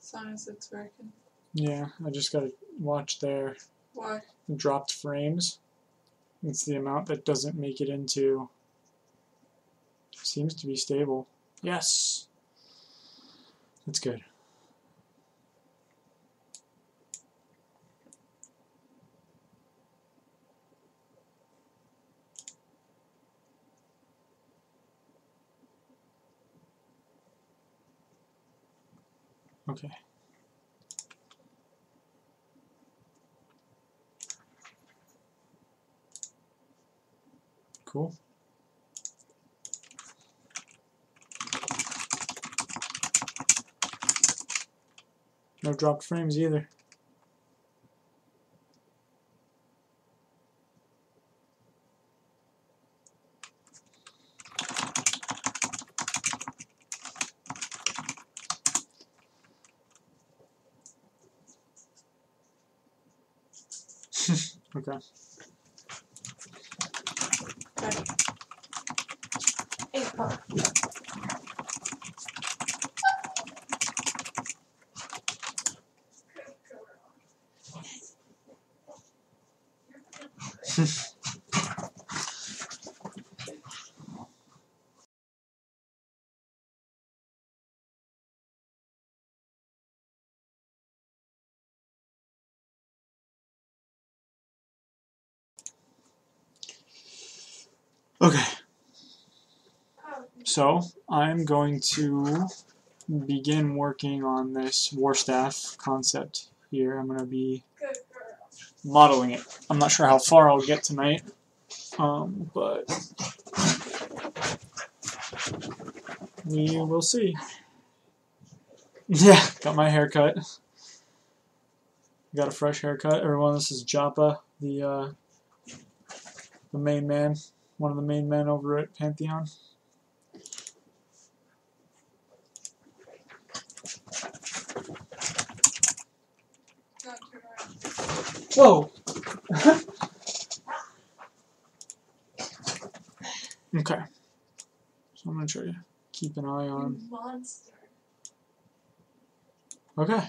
As long as it's working. Yeah, I just gotta watch their Why? dropped frames. It's the amount that doesn't make it into. Seems to be stable. Yes! That's good. Okay. Cool. No dropped frames either. Okay. Okay. Hey, Pop. Okay. So I'm going to begin working on this war staff concept here. I'm going to be modeling it. I'm not sure how far I'll get tonight, but we will see. Yeah, got my haircut. Got a fresh haircut. Everyone, this is Joppa, the main man, one of the main men over at Pantheon. Whoa! Okay. So I'm going to try to keep an eye on. Monster. Okay.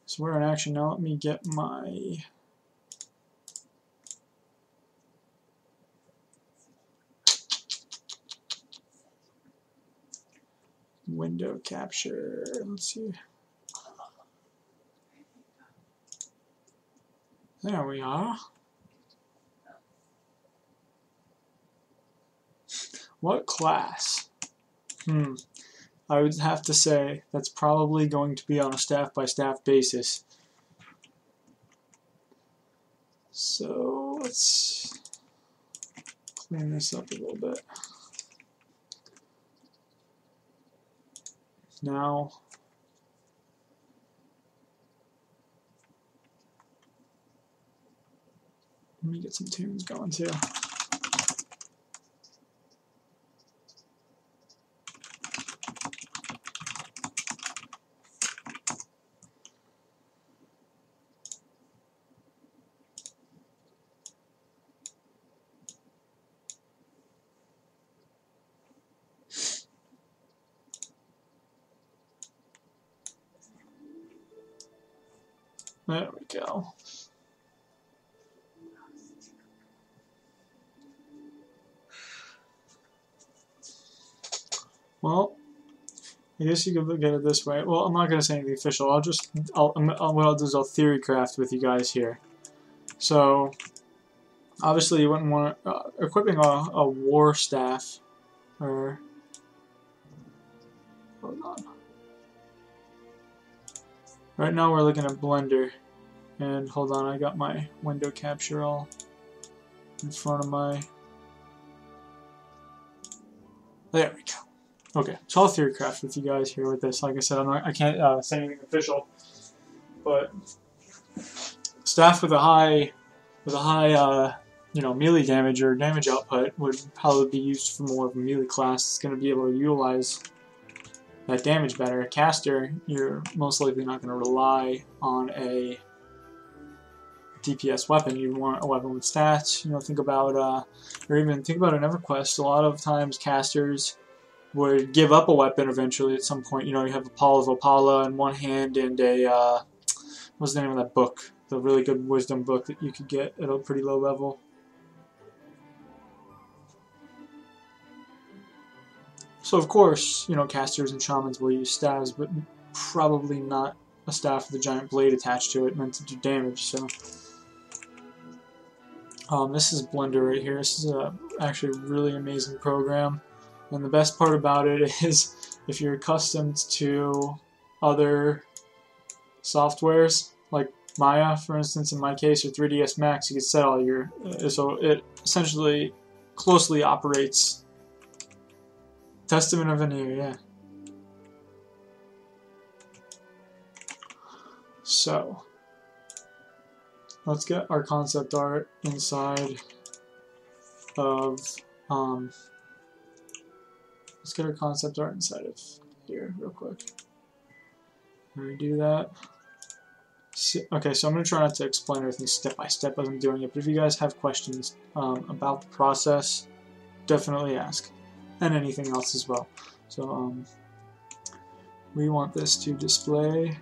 So we're in action now. Let me get my window capture. Let's see. There we are. What class? I would have to say that's probably going to be on a staff-by-staff basis. So let's clean this up a little bit. Now, let me get some tunes going too. There we go. Well, I guess you could look at it this way. Well, I'm not going to say anything official. What I'll do is I'll theory craft with you guys here. So, obviously you wouldn't want equipping a war staff, or, hold on. Right now we're looking at Blender, and hold on, I got my window capture all in front of my, there we go. Okay, so I'll theory craft with you guys here with this. Like I said, I can't say anything official, but staff with a high melee damage or damage output would probably be used for more of a melee class. It's going to be able to utilize that damage better. A caster, you're most likely not going to rely on a DPS weapon. You want a weapon with stats. Think about, or even think about an EverQuest. A lot of times casters would give up a weapon eventually at some point. You know, you have a Paul of Opala in one hand and a, what's the name of that book? The really good wisdom book that you could get at a pretty low level. So of course, you know, casters and shamans will use staves, but probably not a staff with a giant blade attached to it meant to do damage, so... this is Blender right here. This is actually a really amazing program. And the best part about it is if you're accustomed to other softwares, like Maya, for instance, in my case, or 3ds Max, you can set all your... so it essentially closely operates Testament of Veneer, yeah. So, let's get our concept art inside of, let's get our concept art inside of here real quick. Let me do that. Okay, so I'm going to try not to explain everything step by step as I'm doing it, but if you guys have questions about the process, definitely ask. And anything else as well. So, we want this to display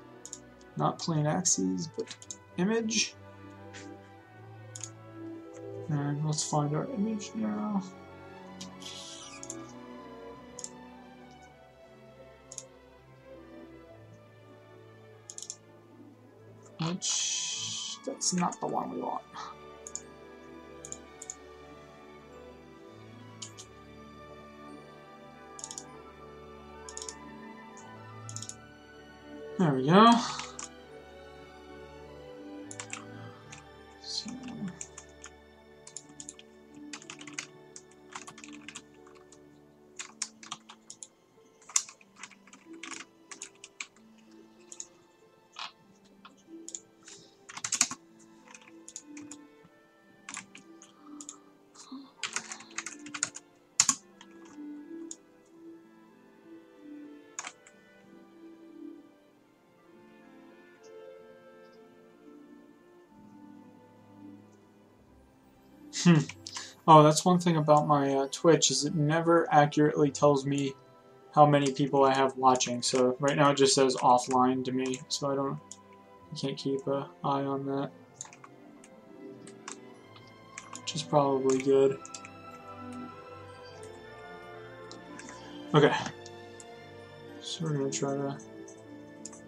not plain axes, but image. And let's find our image now. Which, that's not the one we want. There we go. So, Oh, that's one thing about my Twitch, is it never accurately tells me how many people I have watching. So right now it just says offline to me, so I can't keep an eye on that. Which is probably good. Okay. So we're going to try to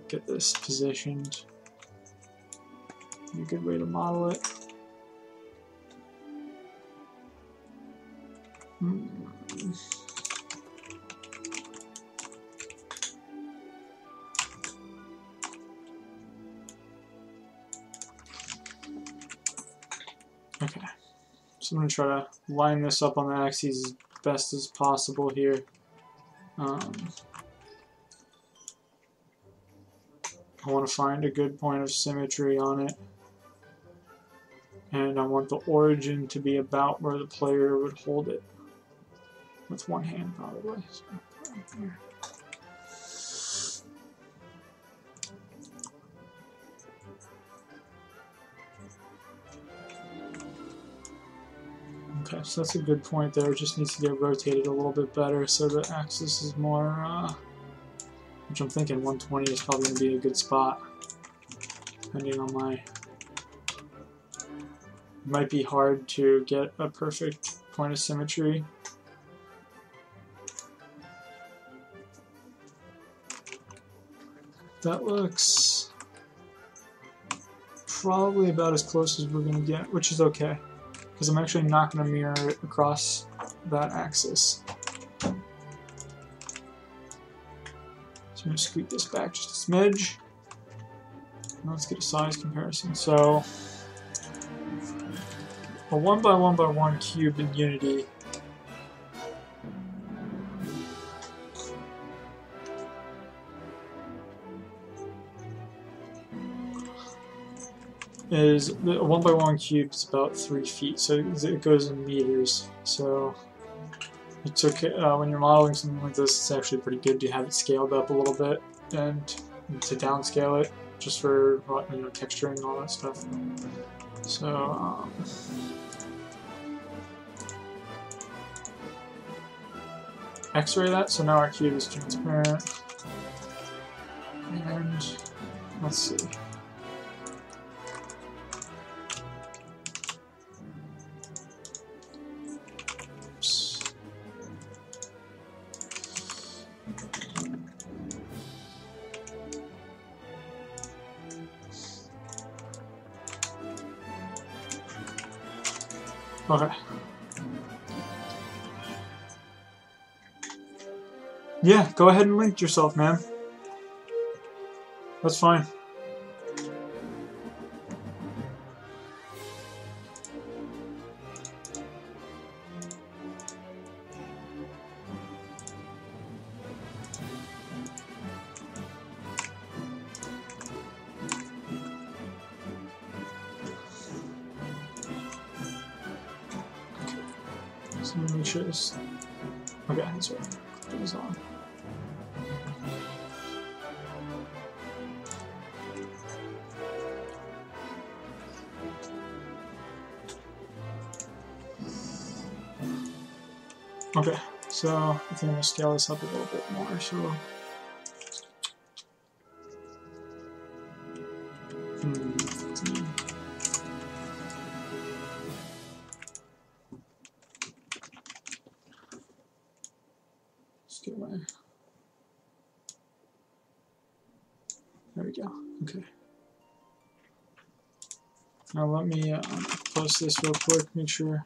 get this positioned. A good way to model it. Okay, so I'm going to try to line this up on the axes as best as possible here. I want to find a good point of symmetry on it. And I want the origin to be about where the player would hold it. With one hand, probably. So, right there. Okay, so that's a good point there. It just needs to get rotated a little bit better so the axis is more, which I'm thinking 120 is probably going to be a good spot, depending on my... It might be hard to get a perfect point of symmetry. That looks probably about as close as we're going to get, which is okay, because I'm actually not going to mirror it across that axis. So I'm going to scoot this back just a smidge. Now let's get a size comparison. So a 1x1x1 cube in Unity is, a 1x1 cube is about 3 feet, so it goes in meters. So it's okay when you're modeling something like this. It's actually pretty good to have it scaled up a little bit and to downscale it, just for, you know, texturing and all that stuff. So X-ray that, so now our cube is transparent. And let's see. Oops. Okay. Yeah, go ahead and link yourself, man. That's fine. So let me make sure this. Okay, that's right. Put this on. Okay, so I think I'm gonna scale this up a little bit more. So. There we go. Okay. Now let me post this real quick. Make sure.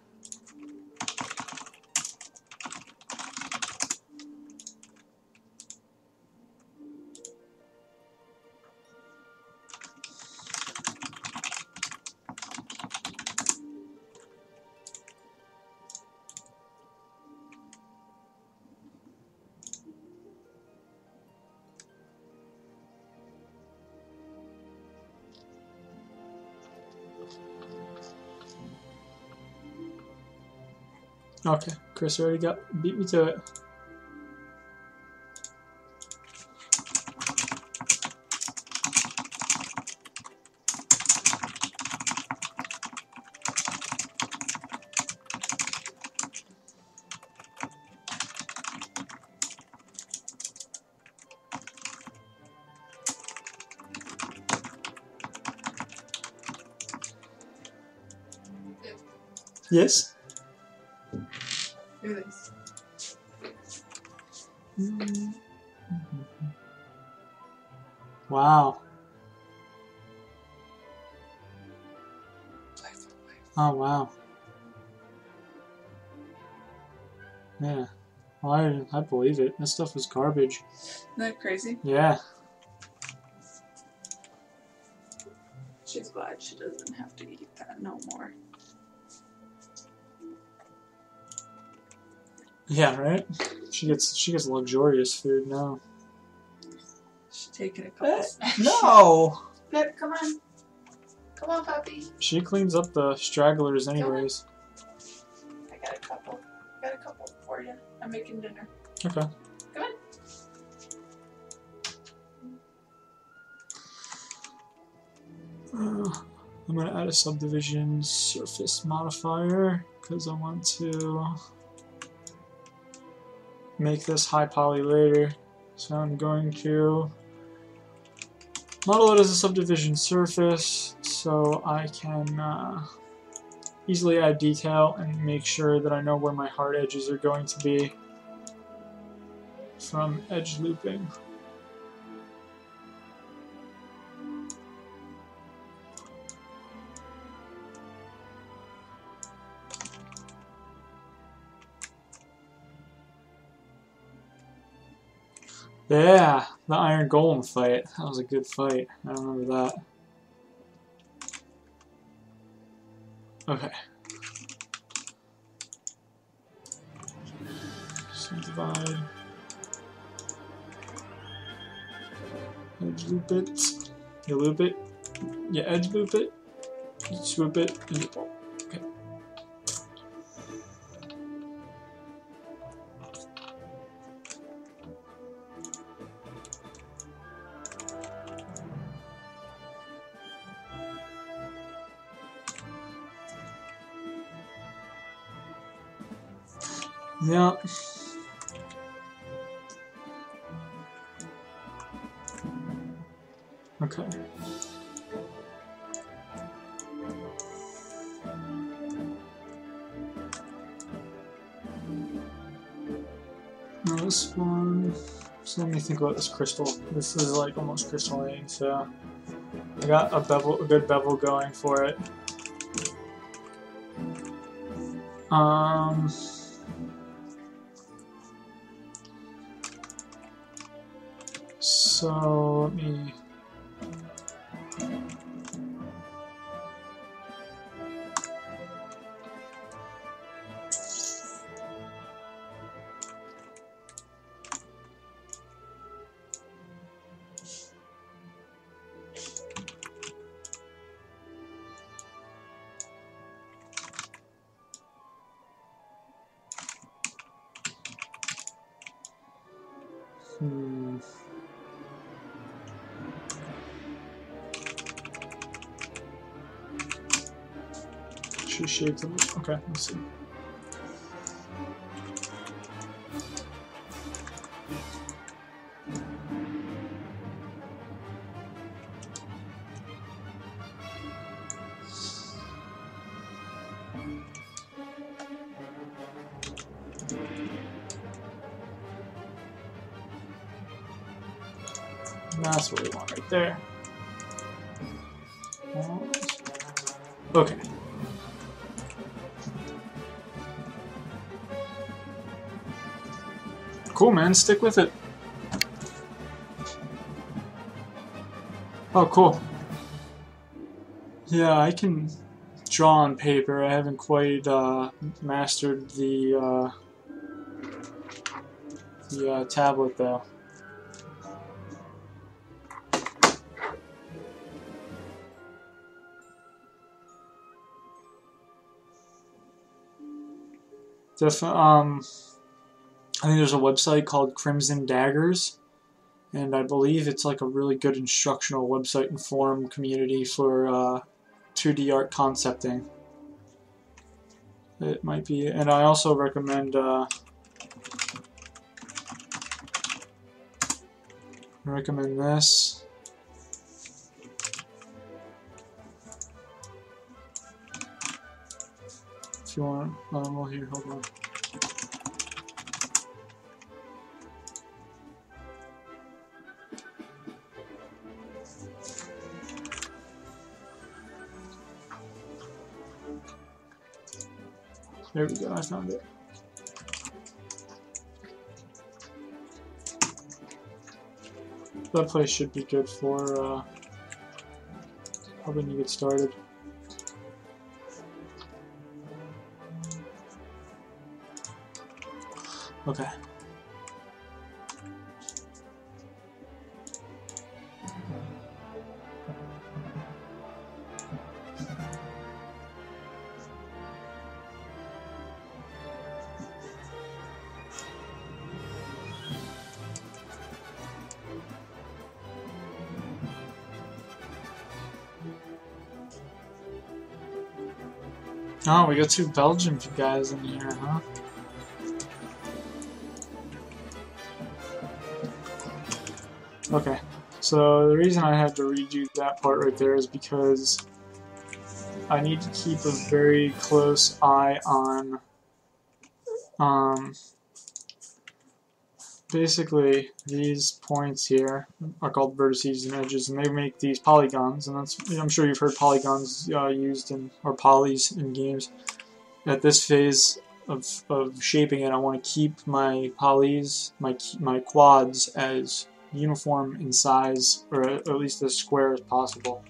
Okay, Chris already beat me to it. Yes? Do this. Wow. Oh, wow. Yeah. Well, I believe it. That stuff was garbage. Isn't that crazy? Yeah. She's glad she doesn't have to eat that no more. Yeah, right? She gets luxurious food now. She's taking a couple snacks. No! Good, come on. Come on, puppy. She cleans up the stragglers anyways. I got a couple. Got a couple for you. I'm making dinner. Okay. Come on. I'm going to add a subdivision surface modifier because I want to make this high poly later. So I'm going to model it as a subdivision surface so I can easily add detail and make sure that I know where my hard edges are going to be from edge looping. Yeah, the Iron Golem fight. That was a good fight. I remember that. Okay. Subdivide. Edge loop it. You loop it. You edge loop it. You swoop it. And you pull. Okay. Yeah. Okay. Now this one, so let me think about this crystal. This is like almost crystalline, so I got a good bevel going for it. So let me. She shaped it. Okay, let's see. That's what we want right there. Okay. Cool, man. Stick with it. Oh, cool. Yeah, I can draw on paper. I haven't quite mastered the tablet, though. I think there's a website called Crimson Daggers, and I believe it's like a really good instructional website and forum community for 2D art concepting. It might be, and I also recommend this. If you want, well, here, hold on. There we go, I found it. That place should be good for helping you get started. Okay. Oh, we got two Belgian guys in here, huh? Okay, so the reason I had to redo that part right there is because I need to keep a very close eye on basically these points here are called vertices and edges, and they make these polygons, and that's, I'm sure you've heard polygons used in, or polys in games. At this phase of shaping it, I want to keep my polys, my quads, as uniform in size, or at least as square as possible.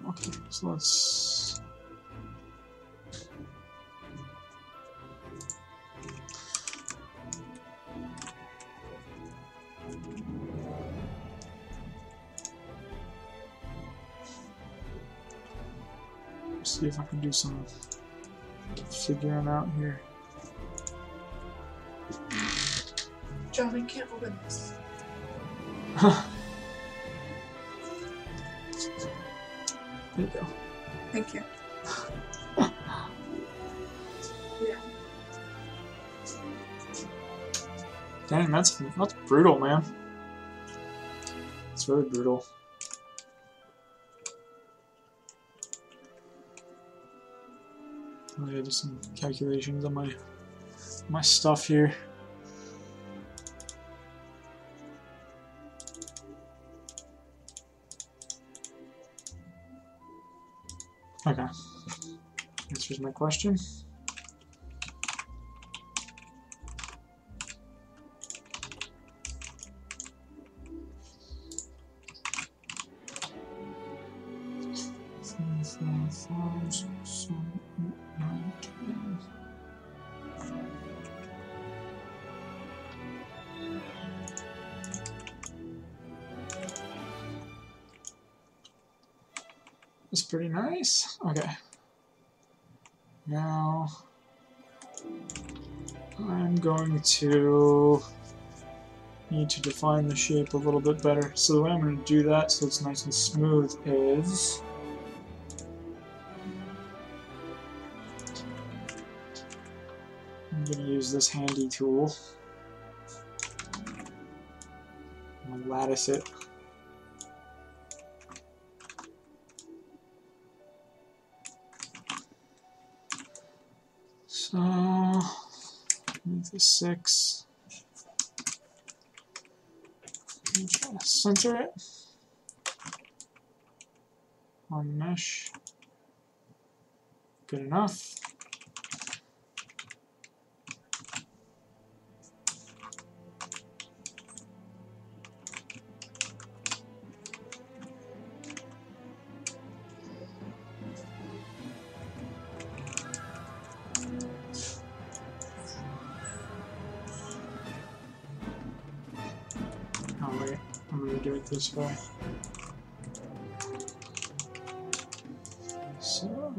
Okay, so let's see if I can do some figuring out here. John, I can't open this. There you go. Thank you. Yeah. Dang, that's brutal, man. It's really brutal. I gotta do some calculations on my stuff here. Okay. Answers my question. That's pretty nice. Okay. Now I'm going to need to define the shape a little bit better. So the way I'm going to do that so it's nice and smooth is I'm going to use this handy tool. I'm going to lattice it. So, make this 6. I'm trying to center it on mesh. Good enough. Oh wait, I'm going to do it this way. So,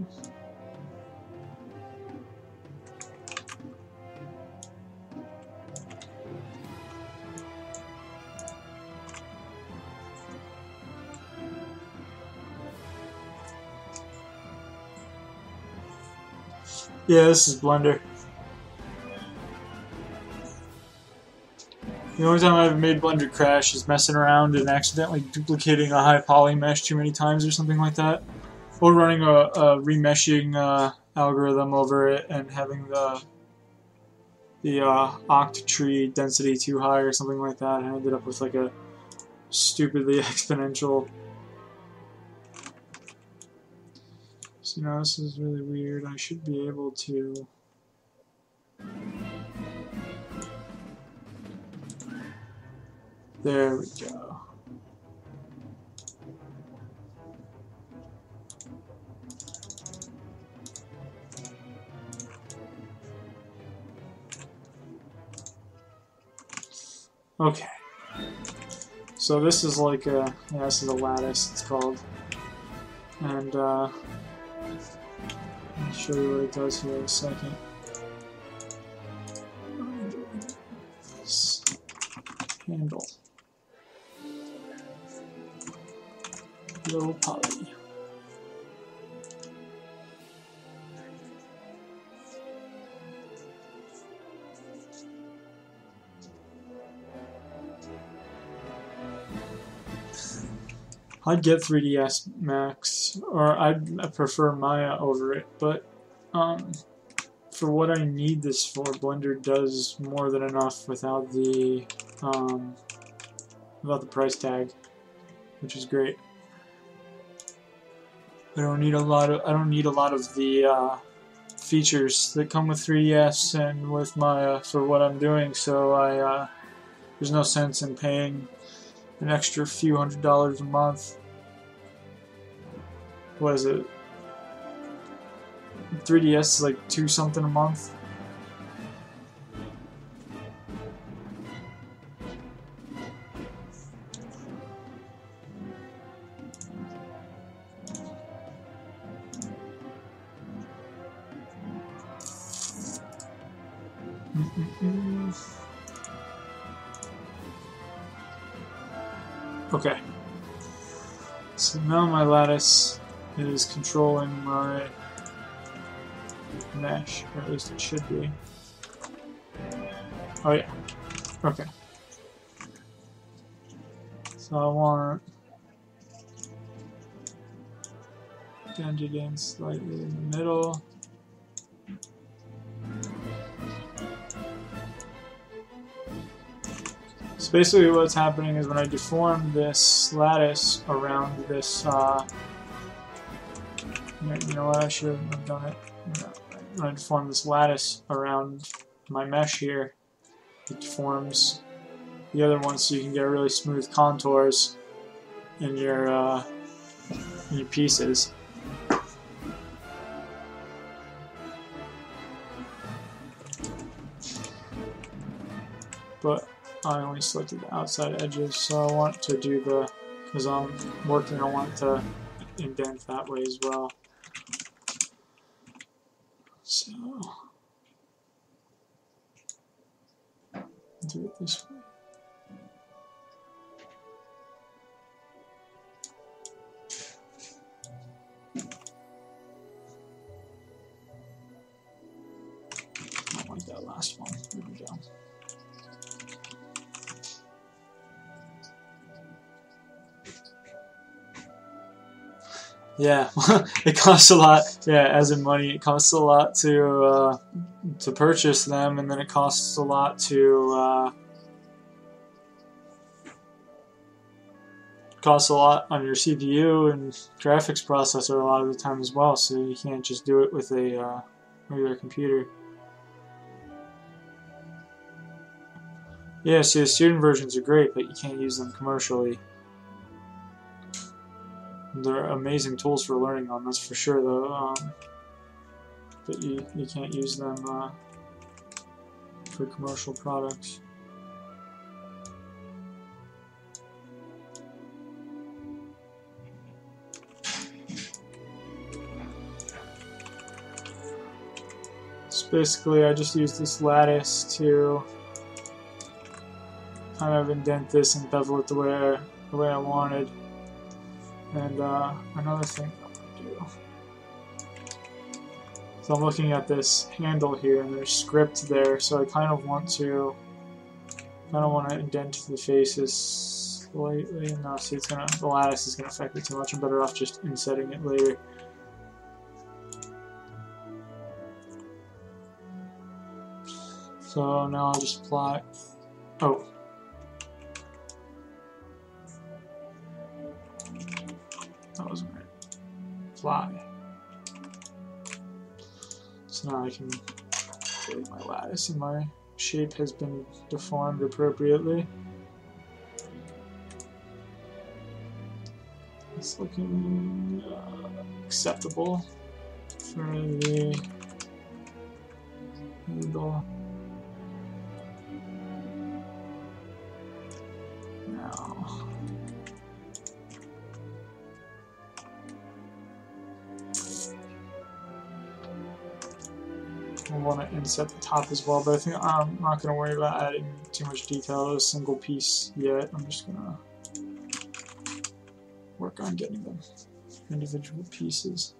yeah, this is Blender. The only time I've made Blender crash is messing around and accidentally duplicating a high poly mesh too many times or something like that. Or running a remeshing algorithm over it and having the octtree density too high or something like that, and I ended up with like a stupidly exponential. So now this is really weird. I should be able to. There we go. Okay. So this is like a, yeah, this is a lattice, it's called. And I'll show you what it does here in a second. Handle. Low poly. I'd get 3ds Max, or I'd prefer Maya over it, but for what I need this for, Blender does more than enough without the price tag, which is great. I don't need a lot of the features that come with 3ds and with Maya for what I'm doing, so there's no sense in paying an extra few $100s a month. What is it? 3ds is like $2 something a month. Okay. So now my lattice is controlling my mesh, or at least it should be. Oh yeah. Okay. So I want bend it in slightly in the middle. So basically what's happening is when I deform this lattice around this, you know what, I should have done it. When I deform this lattice around my mesh here, it deforms the other one so you can get really smooth contours in your pieces. But I only selected the outside edges, so I want to do the, because I'm working, I want to indent that way as well. So, do it this way. I don't like that last one. There we go. Yeah, it costs a lot. Yeah, as in money, it costs a lot to purchase them, and then it costs a lot to on your CPU and graphics processor a lot of the time as well. So you can't just do it with a regular computer. Yeah, see, the student versions are great, but you can't use them commercially. They're amazing tools for learning on, that's for sure, though. But you can't use them for commercial products. So basically, I just use this lattice to kind of indent this and bevel it the way I wanted. And another thing I'm going to do. So I'm looking at this handle here, and there's script there. So I kind of want to indent the faces slightly. No, see, the lattice is gonna affect it too much. I'm better off just insetting it later. So now I'll just apply. Oh. That wasn't right. Apply. So now I can create my lattice, and my shape has been deformed appropriately. It's looking acceptable for the handle. Now, I want to inset the top as well, but I think I'm not going to worry about adding too much detail to a single piece yet. I'm just going to work on getting them individual pieces.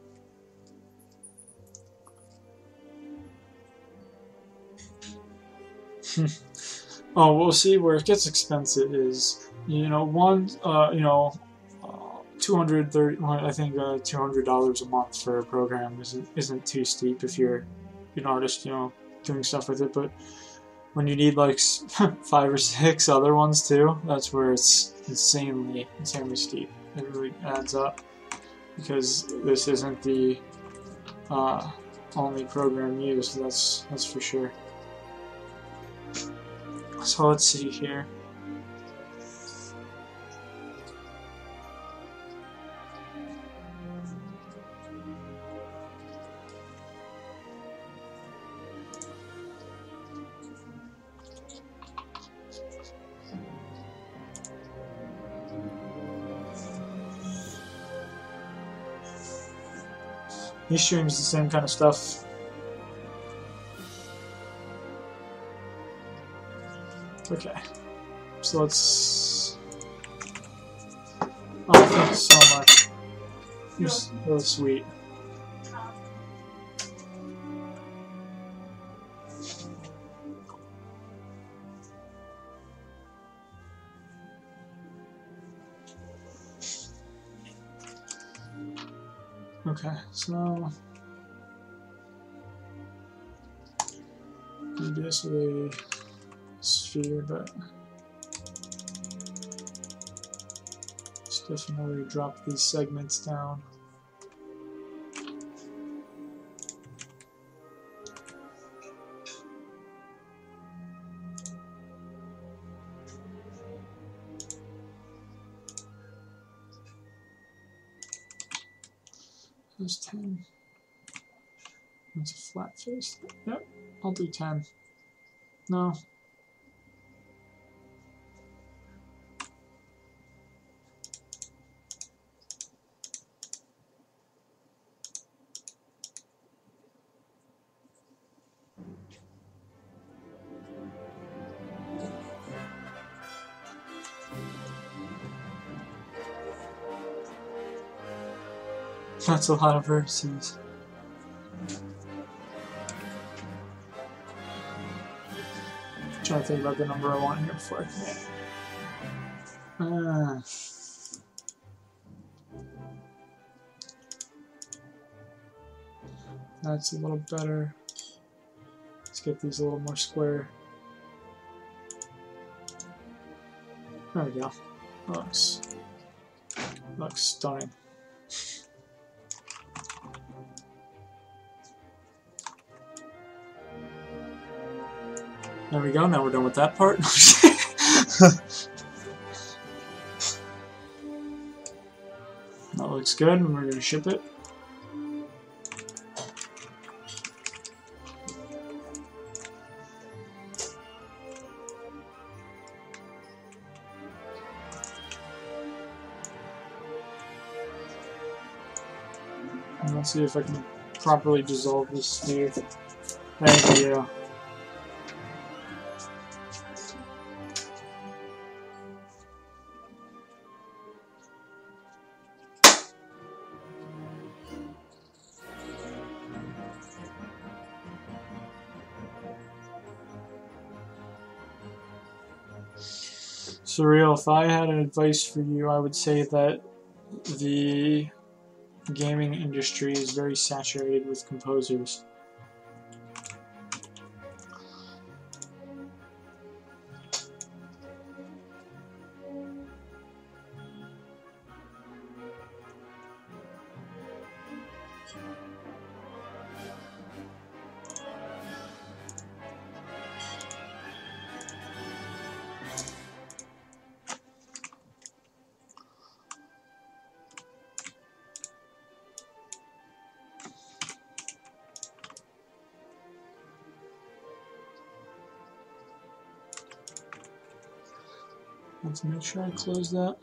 Oh, we'll see where it gets expensive is, $230. Well, I think $200 a month for a program isn't too steep if you're an artist, doing stuff with it. But when you need like 5 or 6 other ones too, that's where it's insanely steep. It really adds up, because this isn't the only program used. That's for sure. So let's see here. He streams the same kind of stuff. Okay. So let's... Oh, thank you so much. You're so sweet. Okay, so... do this with a sphere, but... let's definitely drop these segments down. There's 10. That's a flat face. Yep, I'll do 10. No. That's a lot of vertices. Trying to think about the number I want here before I commit. That's a little better. Let's get these a little more square. There we go. Looks stunning. There we go, now we're done with that part. That looks good, and we're going to ship it. And let's see if I can properly dissolve this sphere. Thank you. Surreal, if I had an advice for you, I would say that the gaming industry is very saturated with composers. Let's make sure I close that.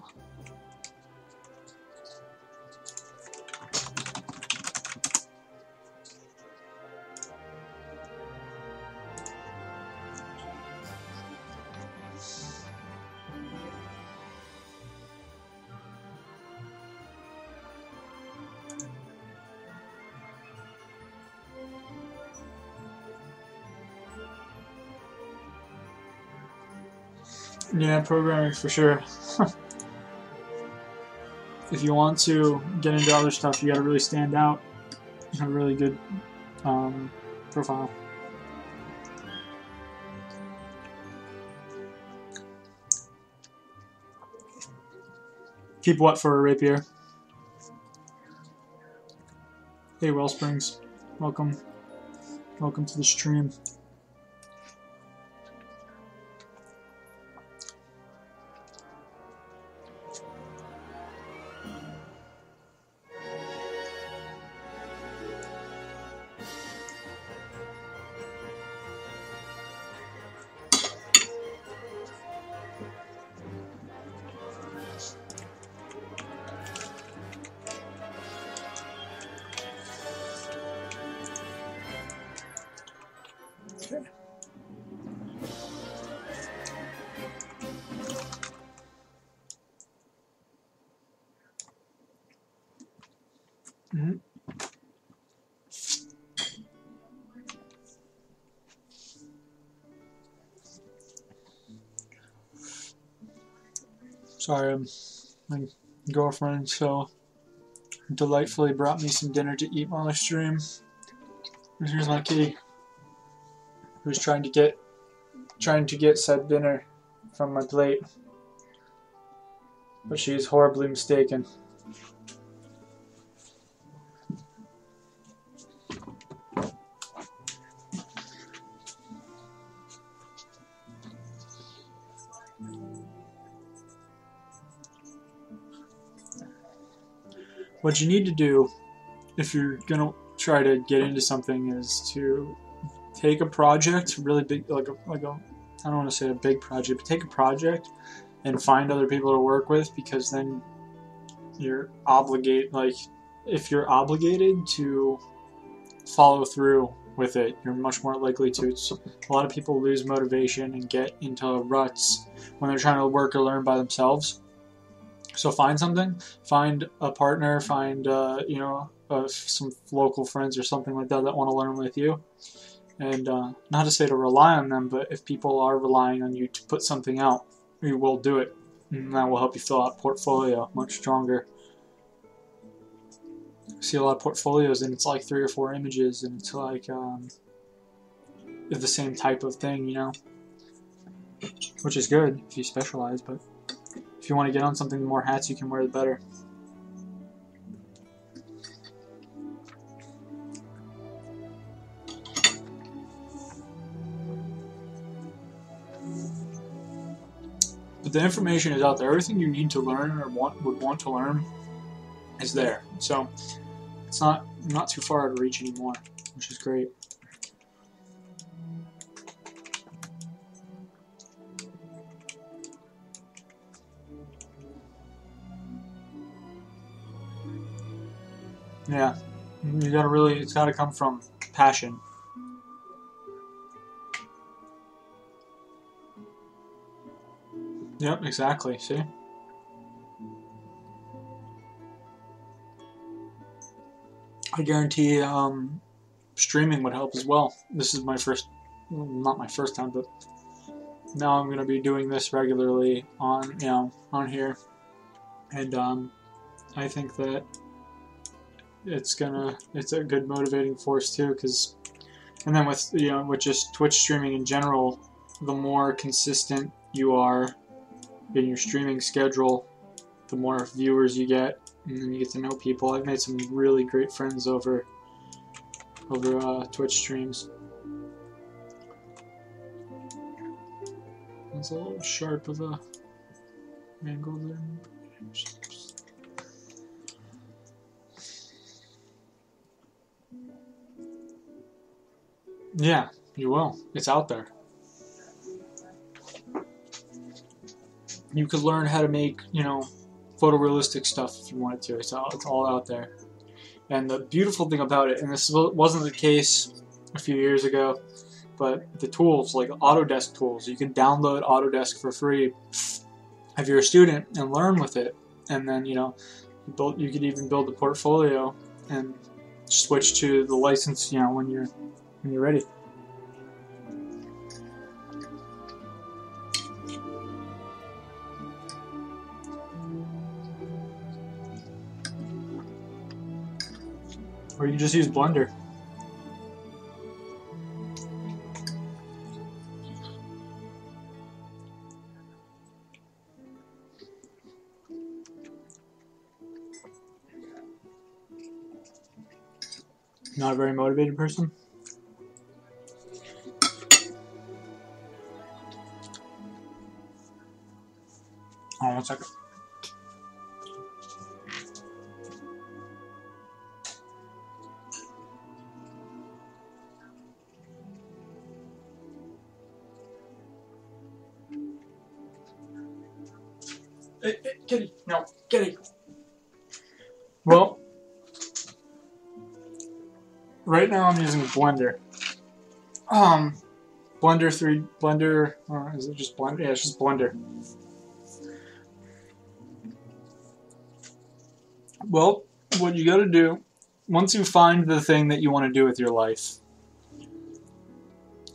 Yeah, programming for sure. If you want to get into other stuff, you gotta really stand out. Have a really good profile. Keep what for a rapier? Hey, Wellsprings. Welcome. Welcome to the stream. Sorry, my girlfriend so delightfully brought me some dinner to eat while I stream. And here's my kitty, who's trying to get said dinner from my plate, but she is horribly mistaken. What you need to do if you're gonna try to get into something is to take a project, really big, like a I don't want to say a big project, but take a project and find other people to work with, because then you're obligated. Like, if you're obligated to follow through with it, you're much more likely to. A lot of people lose motivation and get into ruts when they're trying to work or learn by themselves. So find something, find a partner, find some local friends or something like that want to learn with you. And not to say to rely on them, but if people are relying on you to put something out, you will do it. And that will help you fill out a portfolio much stronger. I see a lot of portfolios and it's like 3 or 4 images and it's like the same type of thing, which is good if you specialize, but if you want to get on something, the more hats you can wear, the better. But the information is out there. Everything you need to learn or would want to learn is there. So it's not too far out of reach anymore, which is great. Yeah, it's gotta come from passion. Yep, exactly, see? I guarantee streaming would help as well. This is my first, well, not my first time, but now I'm gonna be doing this regularly on here. And I think that it's a good motivating force too, and then with just Twitch streaming in general, the more consistent you are in your streaming schedule, the more viewers you get, and then you get to know people. I've made some really great friends over Twitch streams. It's a little sharp of a angle there. Yeah, you will. It's out there. You could learn how to make, photorealistic stuff if you wanted to. It's all out there. And the beautiful thing about it, and this wasn't the case a few years ago, but the tools, like Autodesk tools, you can download Autodesk for free if you're a student and learn with it. And then, you could even build a portfolio and switch to the license, when you're ready. Or you can just use Blender. Not a very motivated person? Hold on 1 second. Hey, kitty! No, kitty! Well, right now I'm using Blender. Blender, or is it just Blender? Yeah, it's just Blender. Well, what you gotta do, once you find the thing that you want to do with your life,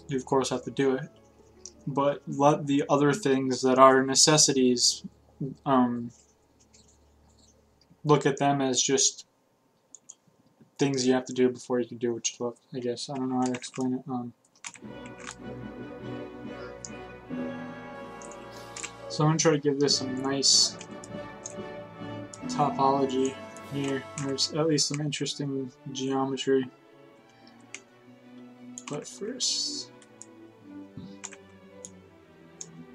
you of course have to do it, but let the other things that are necessities look at them as just things you have to do before you can do what you love, I guess. I don't know how to explain it. So I'm going to try to give this some nice topology here. There's at least some interesting geometry. But first,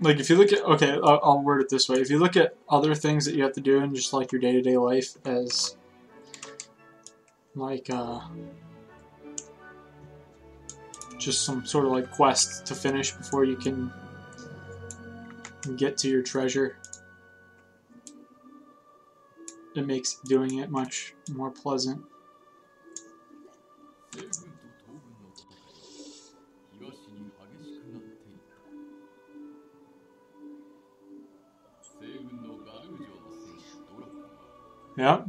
like if you look at, okay, I'll word it this way. If you look at other things that you have to do in just like your day-to-day life as like just some sort of like quest to finish before you can get to your treasure, it makes doing it much more pleasant. Yep.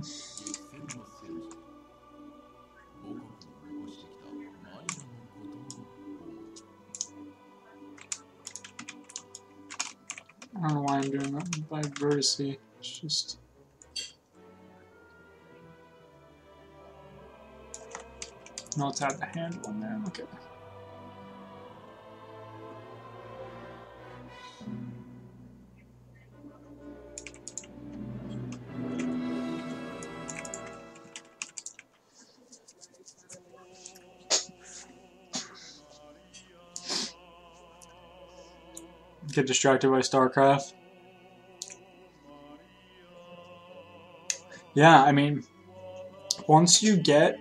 I don't know why I'm doing that by vertice. It's just no, let's add the handle in there. Okay. Get distracted by StarCraft. Yeah, I mean, once you get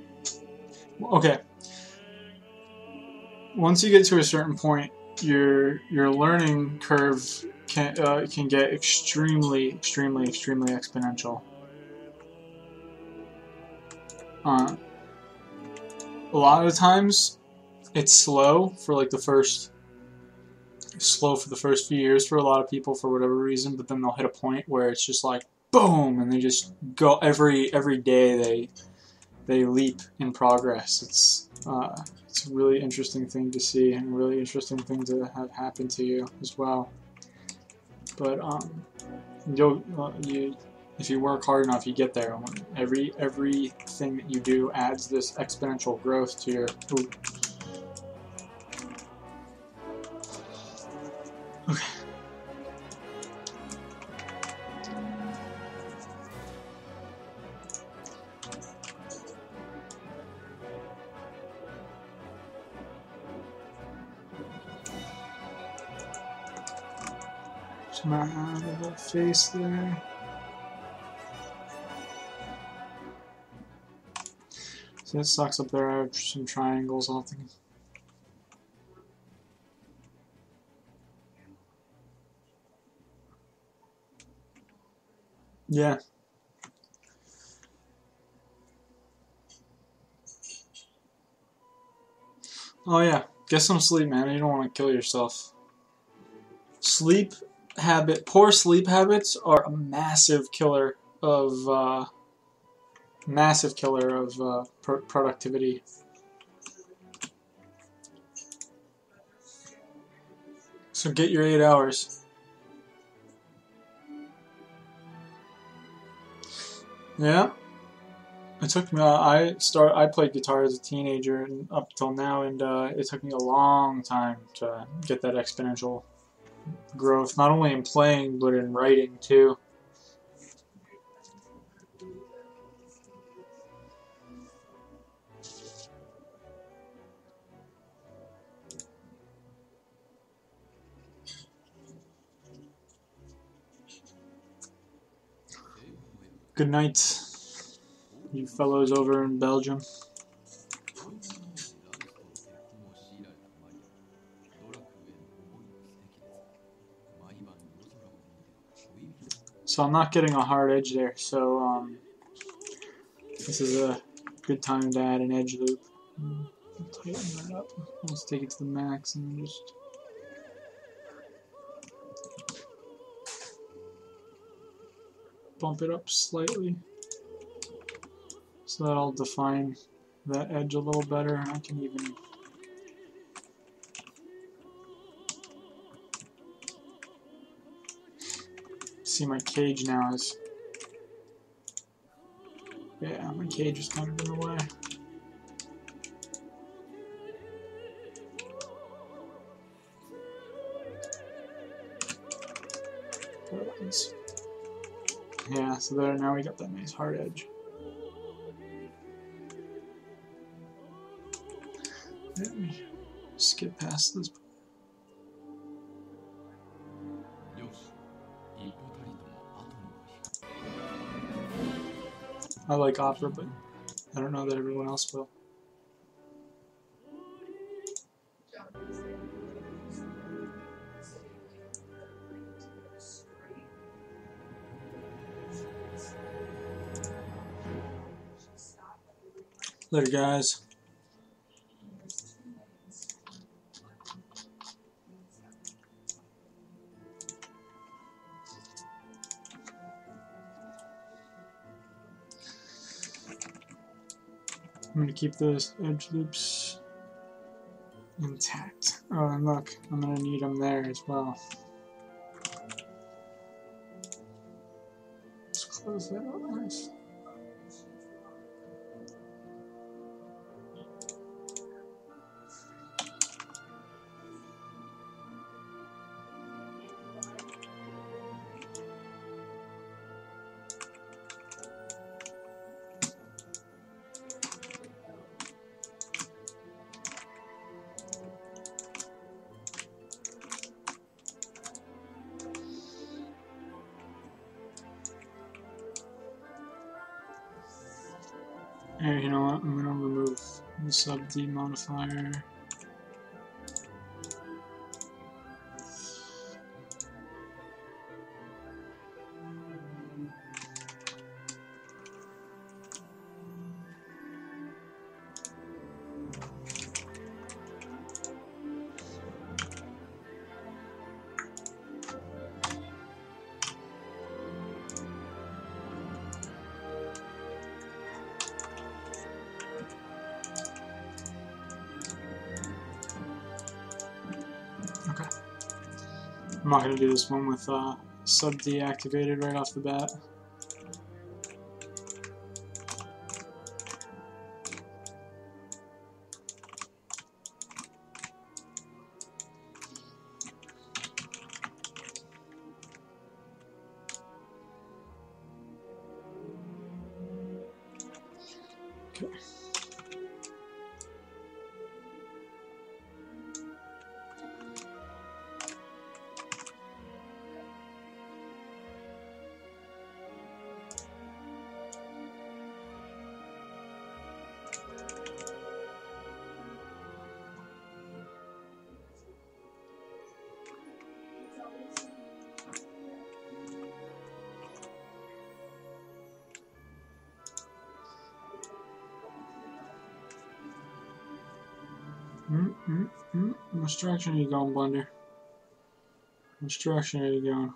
once you get to a certain point, your learning curve can get extremely exponential. A lot of the times, it's slow for like the first few years for a lot of people for whatever reason, but then they'll hit a point where it's just like boom, and they just go every day they leap in progress. It's a really interesting thing to see and a really interesting thing to have happen to you as well. But if you work hard enough, you get there. Everything that you do adds this exponential growth to your. Ooh. Okay. Come out of the face there. So it sucks up there. I have some triangles. I'll have to. Yeah. Oh yeah. Get some sleep, man. You don't want to kill yourself. Poor sleep habits are a massive killer of productivity. So get your 8 hours. Yeah. It took me. I played guitar as a teenager and up till now, and it took me a long time to get that exponential growth, not only in playing but in writing too. Good night, you fellows over in Belgium. So I'm not getting a hard edge there, so this is a good time to add an edge loop. Tighten that up. Let's take it to the max and just bump it up slightly so that'll define that edge a little better. I can even See, my cage now is... Yeah, my cage is kind of in the way. Yeah, so there, now we got that nice hard edge. Let me skip past this. I like opera, but I don't know that everyone else will. Later, guys. I'm going to keep those edge loops intact. Oh, and look, I'm going to need them there as well. Let's close that up nice. Alright, you know what? I'm going to remove the sub D modifier. Okay. I'm not going to do this one with sub D activated right off the bat. Okay. Which direction are you going, Blender? Which direction are you going?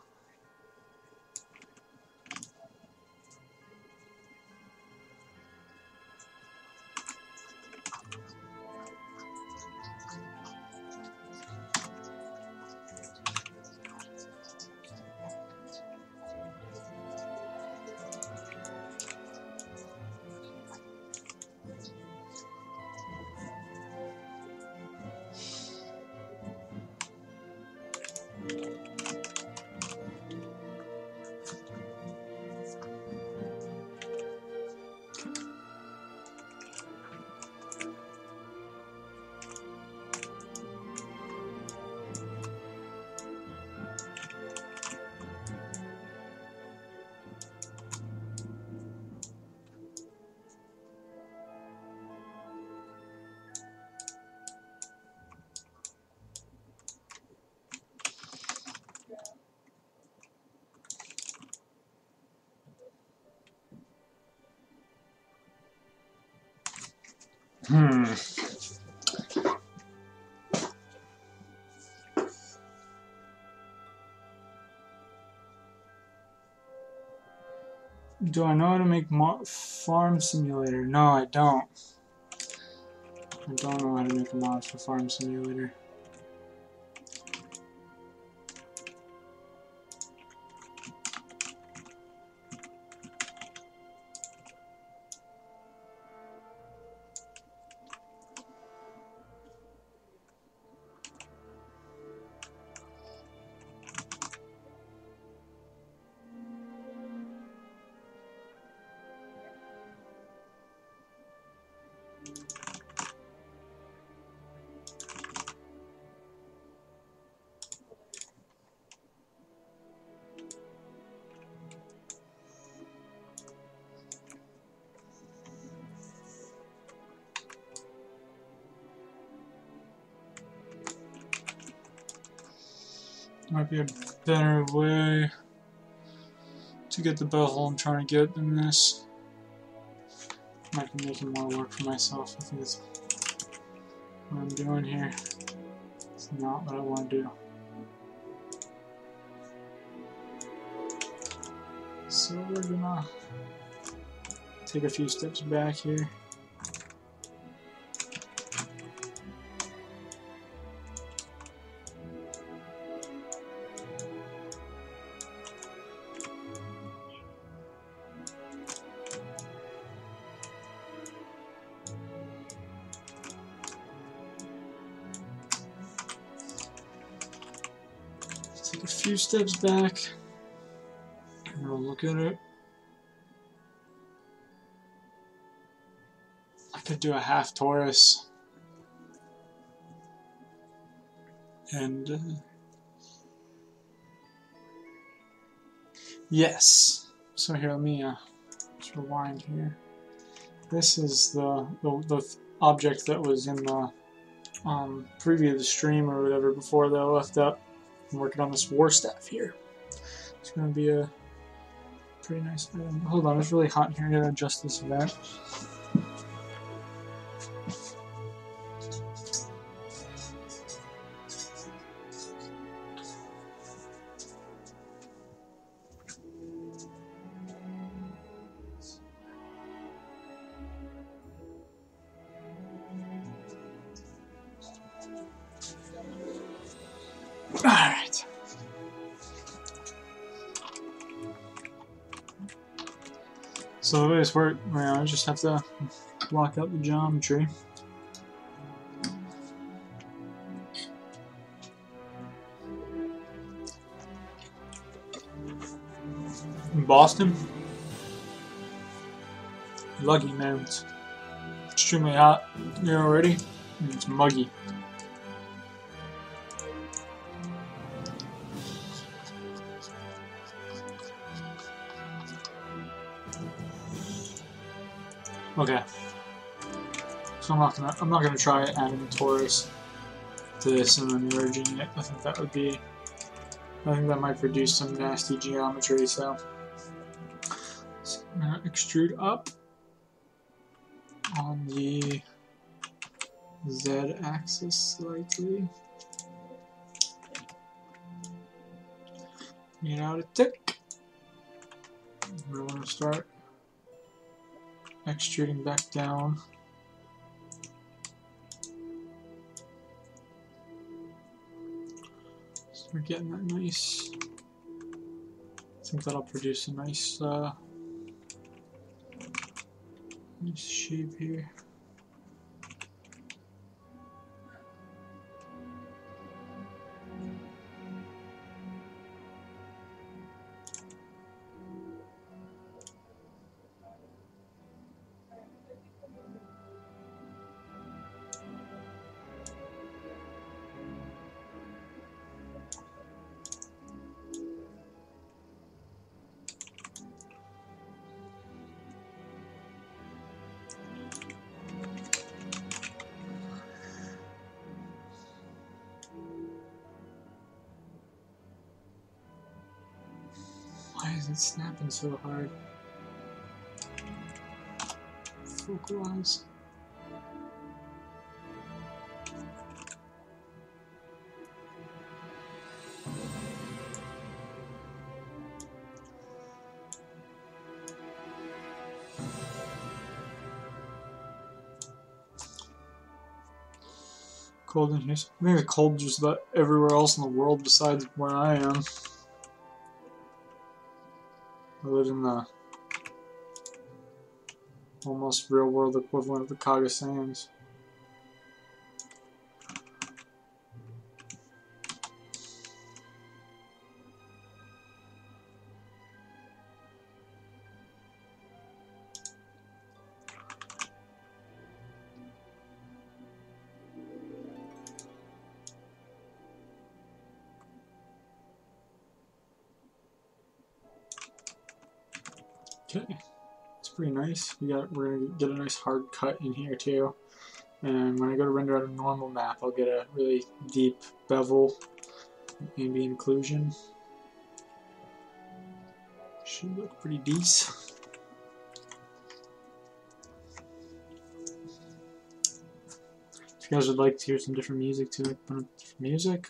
Do I know how to make Farm Simulator? No, I don't. I don't know how to make a mod for Farm Simulator. Might be a better way to get the bevel I'm trying to get than this. Might be making more work for myself. I think that's what I'm doing here. It's not what I want to do. So we're gonna take a few steps back here. Take a few steps back and we'll look at it. I could do a half torus and yes. So here, let me just rewind here. This is the object that was in the preview of the stream or whatever before that I left up. I'm working on this war staff here. It's going to be a pretty nice item. Hold on, it's really hot in here. I'm going to adjust this vent. Alright. So the way this works, I just have to block out the geometry. In Boston, lucky man, it's extremely hot here already, and it's muggy. Okay, so I'm not gonna try adding torus to this and then merging it. I think that might produce some nasty geometry. So I'm gonna extrude up on the Z-axis slightly. Get out a tick. We're gonna start extruding back down. So we're getting that nice. I think that'll produce a nice, nice shape here. Why is it snapping so hard? Focalize. Cold in here. I think it's cold just about everywhere else in the world besides where I am. I live in the almost real world equivalent of the Kaga Sands. Okay, it's pretty nice. We're gonna get a nice hard cut in here too. And when I go to render out a normal map, I'll get a really deep bevel ambient occlusion. Should look pretty decent. If you guys would like to hear some different music too, like put up different music.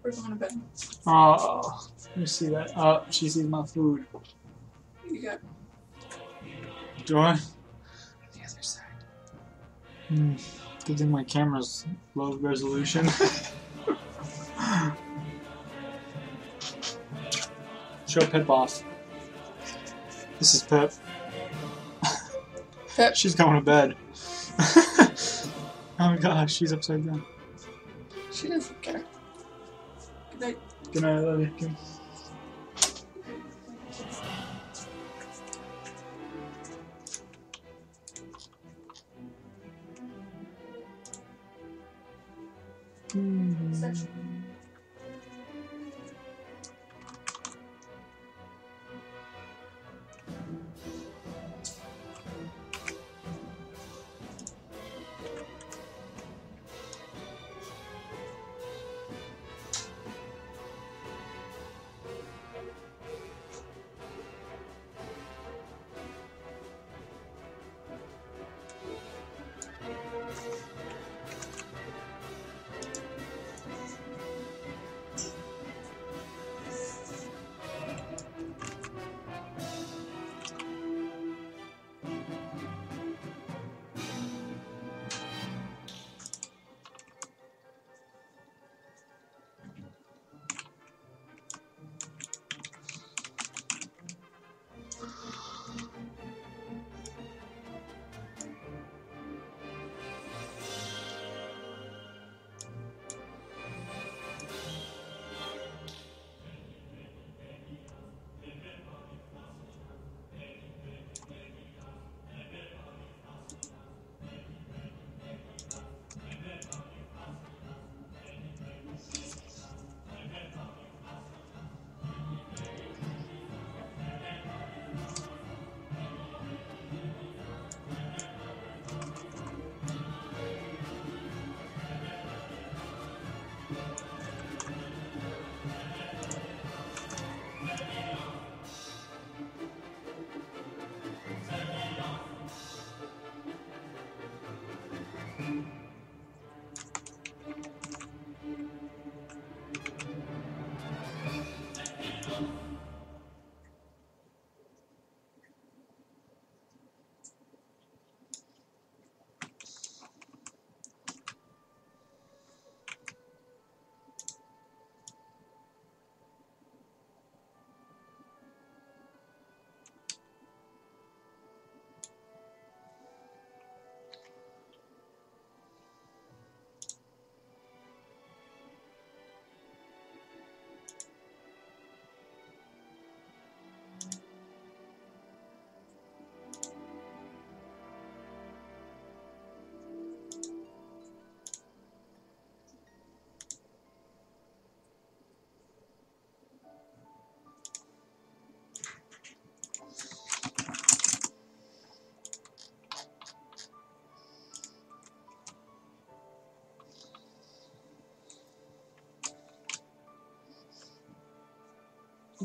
We're going to bed. Oh, let me see that. Oh, she sees my food. You got Do I? the other side. Good thing my camera's low resolution. Show Pip off. This is Pip. Pip. She's going to bed. Oh my gosh, she's upside down. She doesn't care. Good night. Good night, I love you. Good.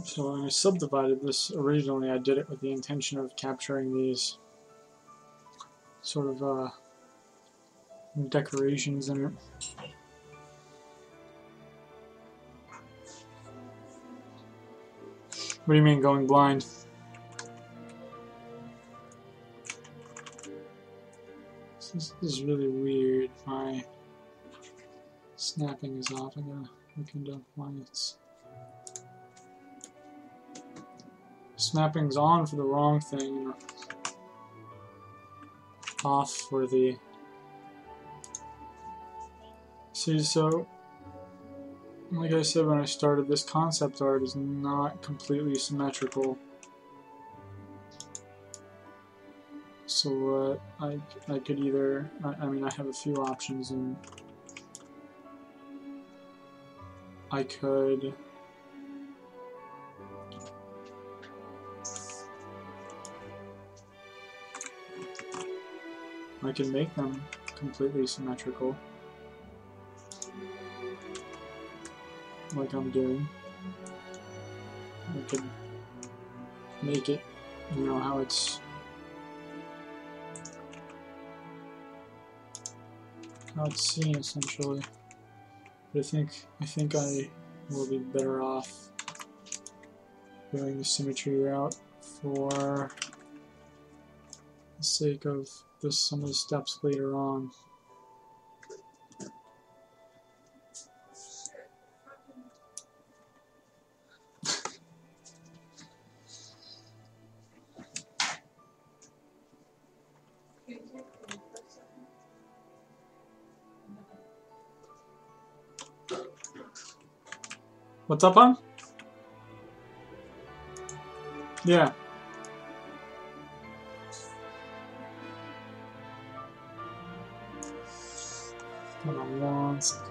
So when I subdivided this originally, I did it with the intention of capturing these sort of decorations in it. What do you mean going blind? This is really weird. My snapping is off. I gotta look into why it's snapping's on for the wrong thing and off for the. See, so like I said when I started, this concept art is not completely symmetrical. So I could either, I mean I have a few options, and I could make them completely symmetrical, like I'm doing. I could make it, you know, how it's seen essentially. But I think I will be better off going the symmetry route for the sake of some of the steps later on. What's up, hon? Yeah. Hold on one second.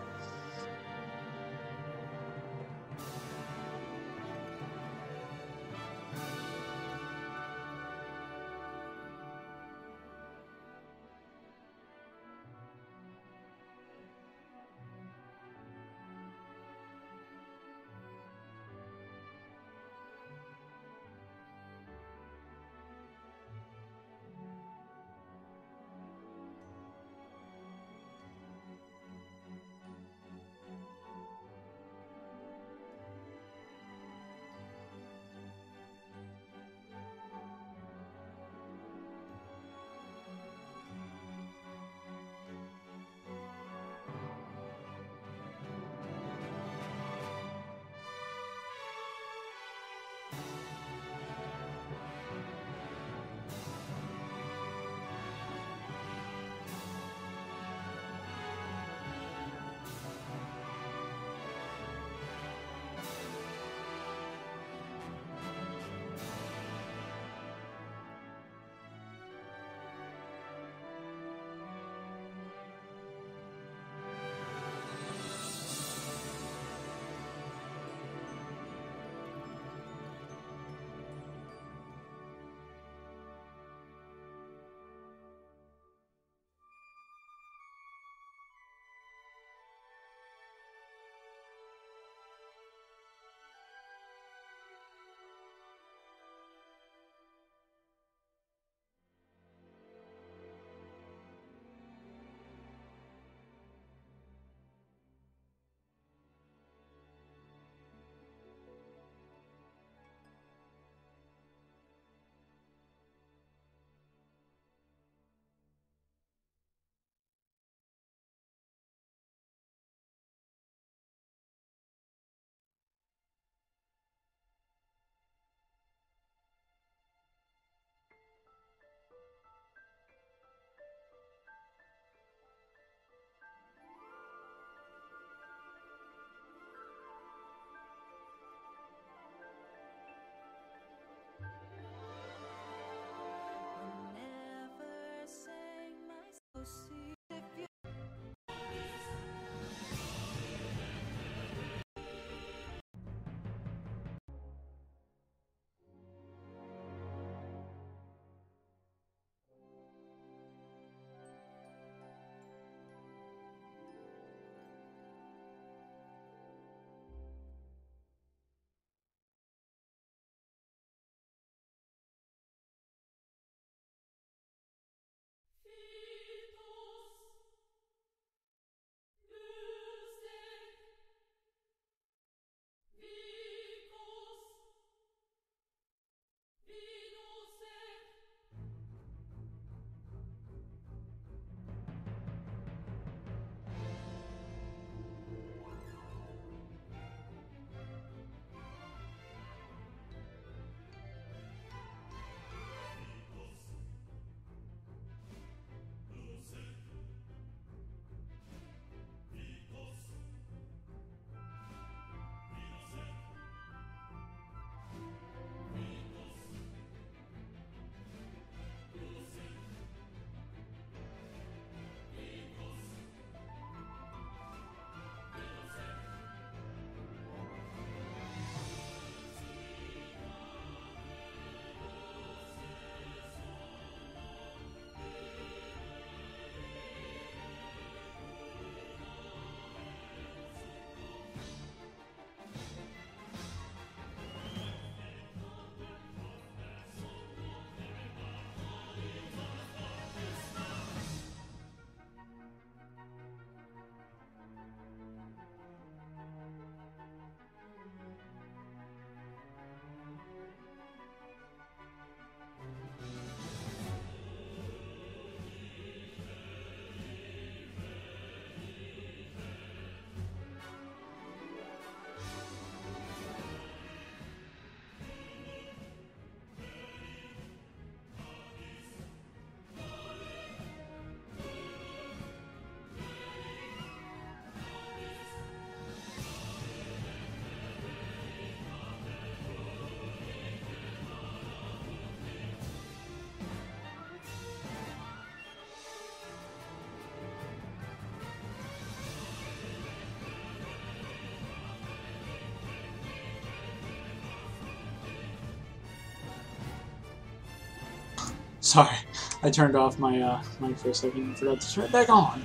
Sorry, I turned off my mic for a second and forgot to turn it back on.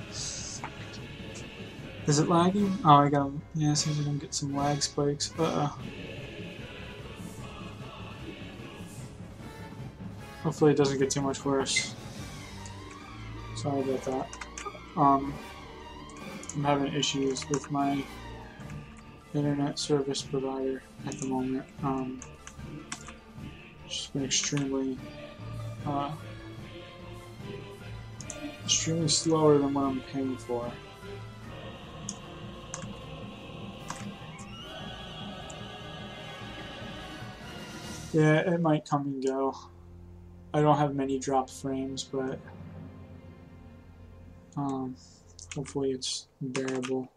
Is it lagging? Oh, I got. Yeah, it seems like I'm getting some lag spikes. Hopefully it doesn't get too much worse. Sorry about that. I'm having issues with my internet service provider at the moment. It's just been extremely slower than what I'm paying for. Yeah, it might come and go. I don't have many dropped frames, but hopefully it's bearable.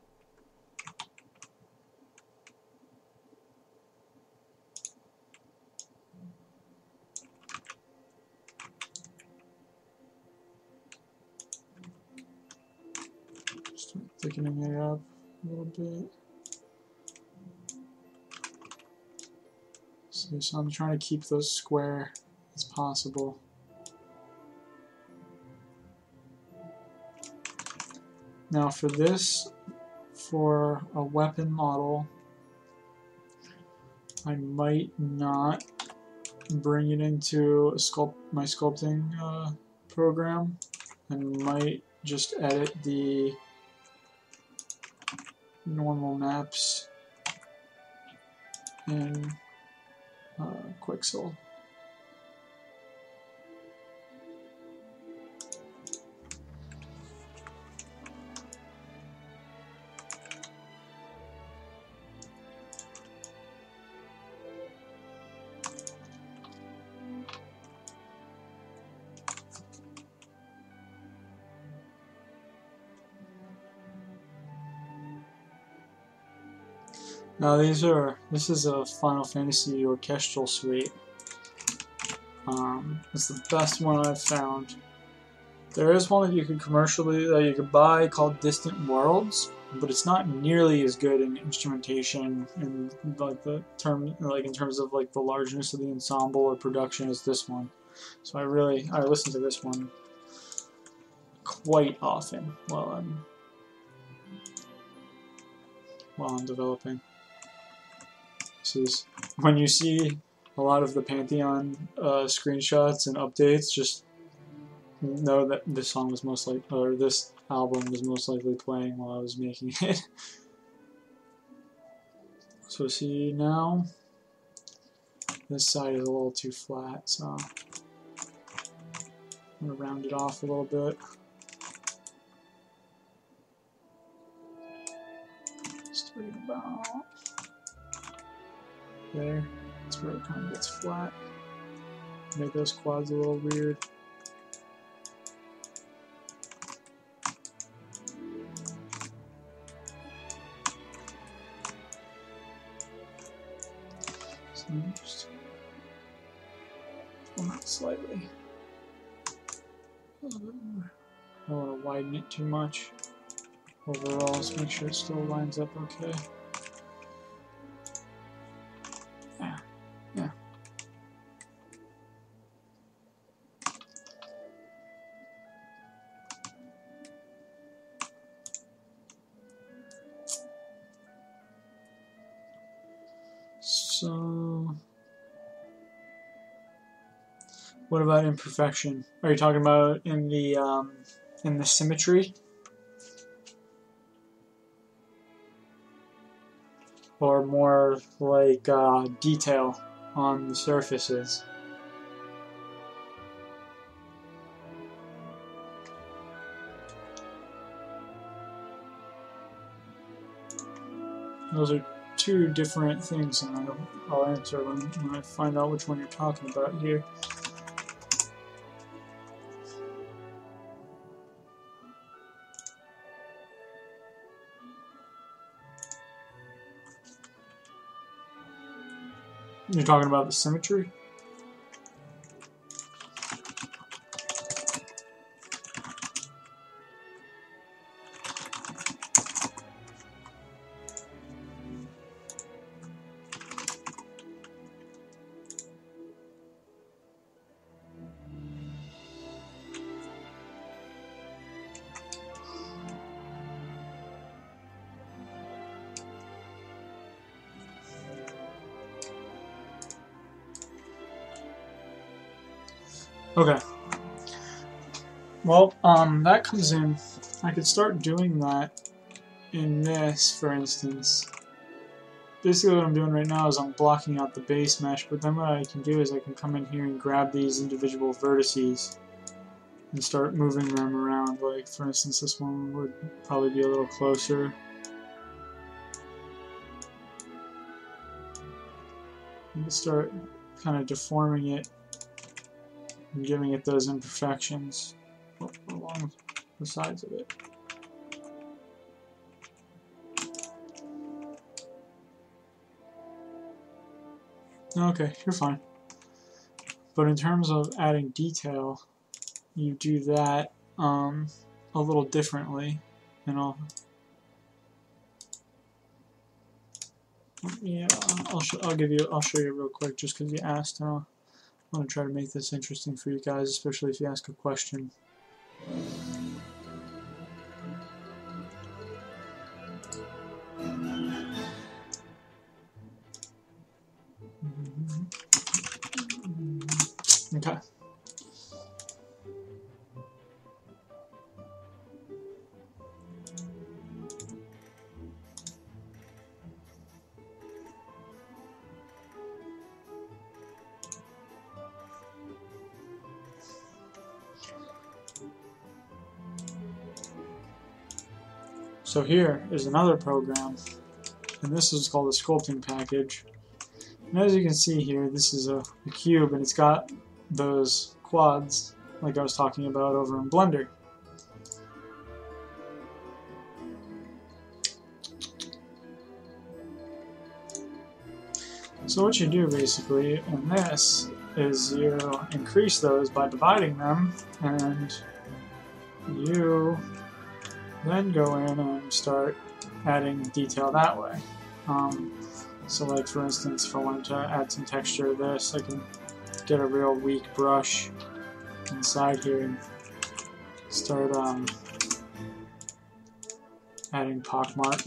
Start thickening it up a little bit. So I'm trying to keep those square as possible. Now for this, for a weapon model, I might not bring it into my sculpting program, and might just edit the normal maps in Quixel. Now this is a Final Fantasy orchestral suite. It's the best one I've found. There is one that you could buy called Distant Worlds, but it's not nearly as good in instrumentation and like in terms of like the largeness of the ensemble or production as this one. So I listen to this one quite often while I'm developing. This is when you see a lot of the Pantheon screenshots and updates, just know that this song was this album was most likely playing while I was making it. So see now, this side is a little too flat, so I'm going to round it off a little bit. Just right about there. That's where it kind of gets flat. Make those quads a little weird. So just pull that slightly. A little bit more. I don't want to widen it too much. Overall, just make sure it still lines up okay. Yeah. So, what about imperfection? Are you talking about in the symmetry? Or more like detail on the surfaces? Those are two different things, and I'll answer when I find out which one you're talking about here. You're talking about the symmetry? Okay. Well, that comes in. I could start doing that in this, for instance. Basically what I'm doing right now is I'm blocking out the base mesh, but then what I can do is I can come in here and grab these individual vertices and start moving them around. Like, for instance, this one would probably be a little closer. You can start kind of deforming it and giving it those imperfections along the sides of it. Okay, you're fine. But in terms of adding detail, you do that a little differently, and I'll show you real quick just because you asked. I want to try to make this interesting for you guys, especially if you ask a question. Okay. So here is another program, and this is called the Sculpting package. And as you can see here, this is a cube, and it's got those quads like I was talking about over in Blender. So what you do basically in this is you increase those by dividing them, and you then go in and start adding detail that way. So like for instance, if I wanted to add some texture to this, I can get a real weak brush inside here and start adding pockmark,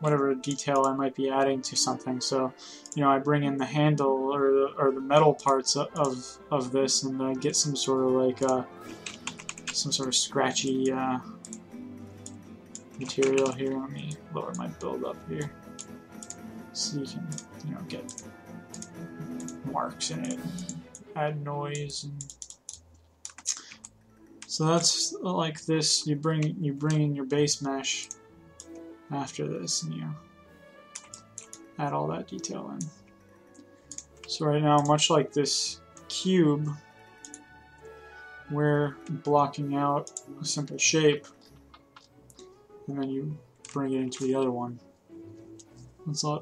whatever detail I might be adding to something. So, I bring in the handle or the metal parts of this and get some sort of like some sort of scratchy material here. Let me lower my build up here so you can get marks in it, add noise, and so that's like this. You bring in your base mesh after this, and you add all that detail in. So right now, much like this cube, we're blocking out a simple shape, and then you bring it into the other one. It's a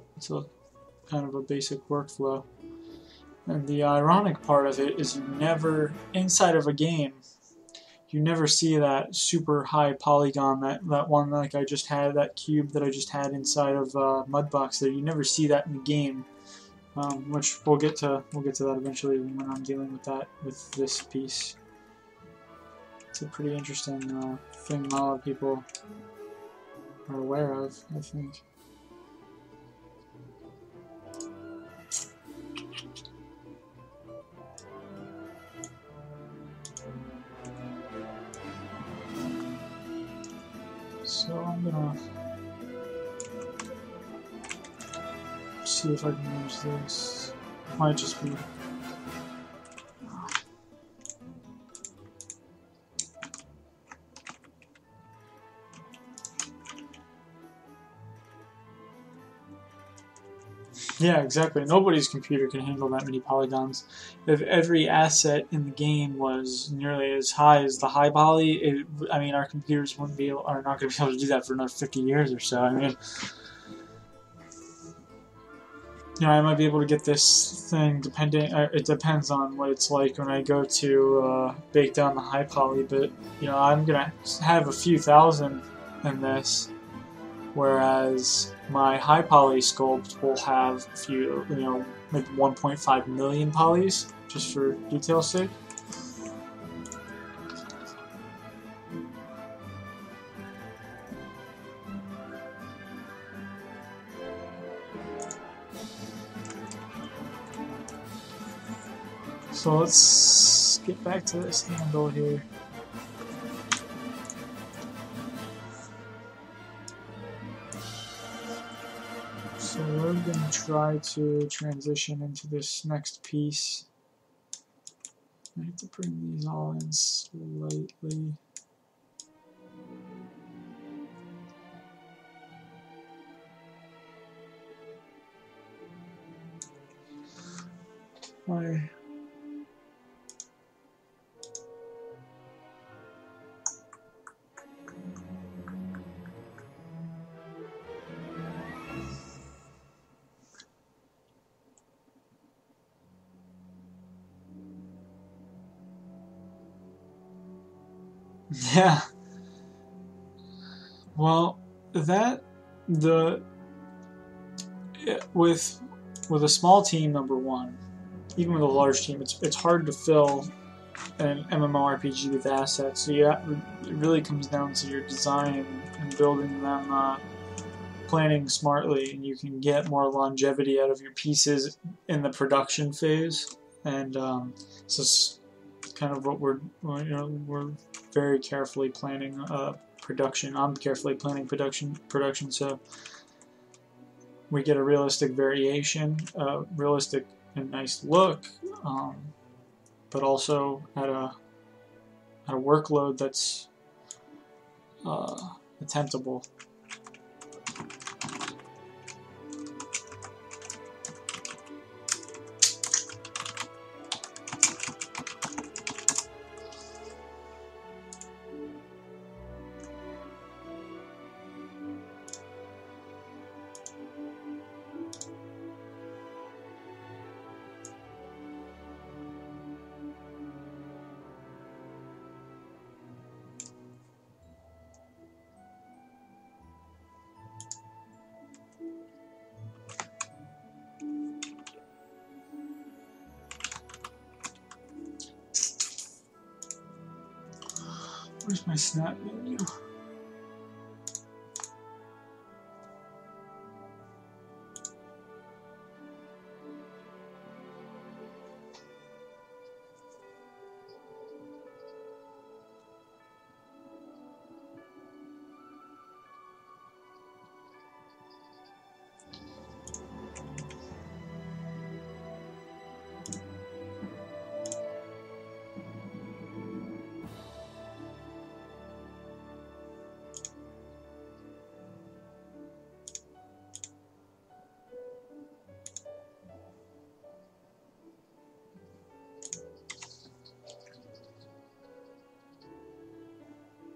kind of a basic workflow. And the ironic part of it is you never, inside of a game, you never see that super high polygon, that one like I just had, that cube that I just had inside of Mudbox there. You never see that in the game, which we'll get to that eventually when I'm dealing with that with this piece. It's a pretty interesting thing not a lot of people are aware of, I think. So I'm gonna see if I can use this. Might just be yeah, exactly. Nobody's computer can handle that many polygons. If every asset in the game was nearly as high as the high poly, I mean, our computers are not going to be able to do that for another 50 years or so. I mean, I might be able to get this thing depending. It depends on what it's like when I go to bake down the high poly. But I'm gonna have a few thousand in this, whereas my high poly sculpt will have a few, maybe 1.5 million polys, just for detail's sake. So let's get back to this handle here. So we're going to try to transition into this next piece. I have to bring these all in slightly. My yeah. Well, with a small team, number one, even with a large team, it's hard to fill an MMORPG with assets. So it really comes down to your design and building them, planning smartly, and you can get more longevity out of your pieces in the production phase. And so it's kind of what we're very carefully planning production. I'm carefully planning production, so we get a realistic variation, realistic and nice look, but also at a workload that's attemptable. Where's my snap menu?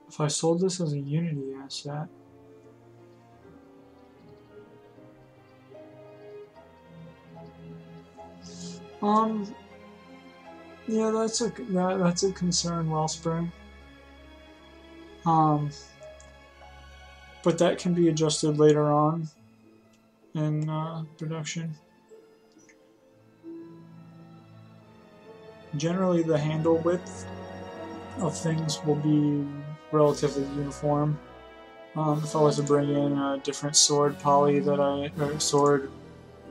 If I sold this as a Unity asset, yeah, that's a concern, Wellspring. But that can be adjusted later on in production. Generally, the handle width of things will be relatively uniform. If I was to bring in a different sword poly sword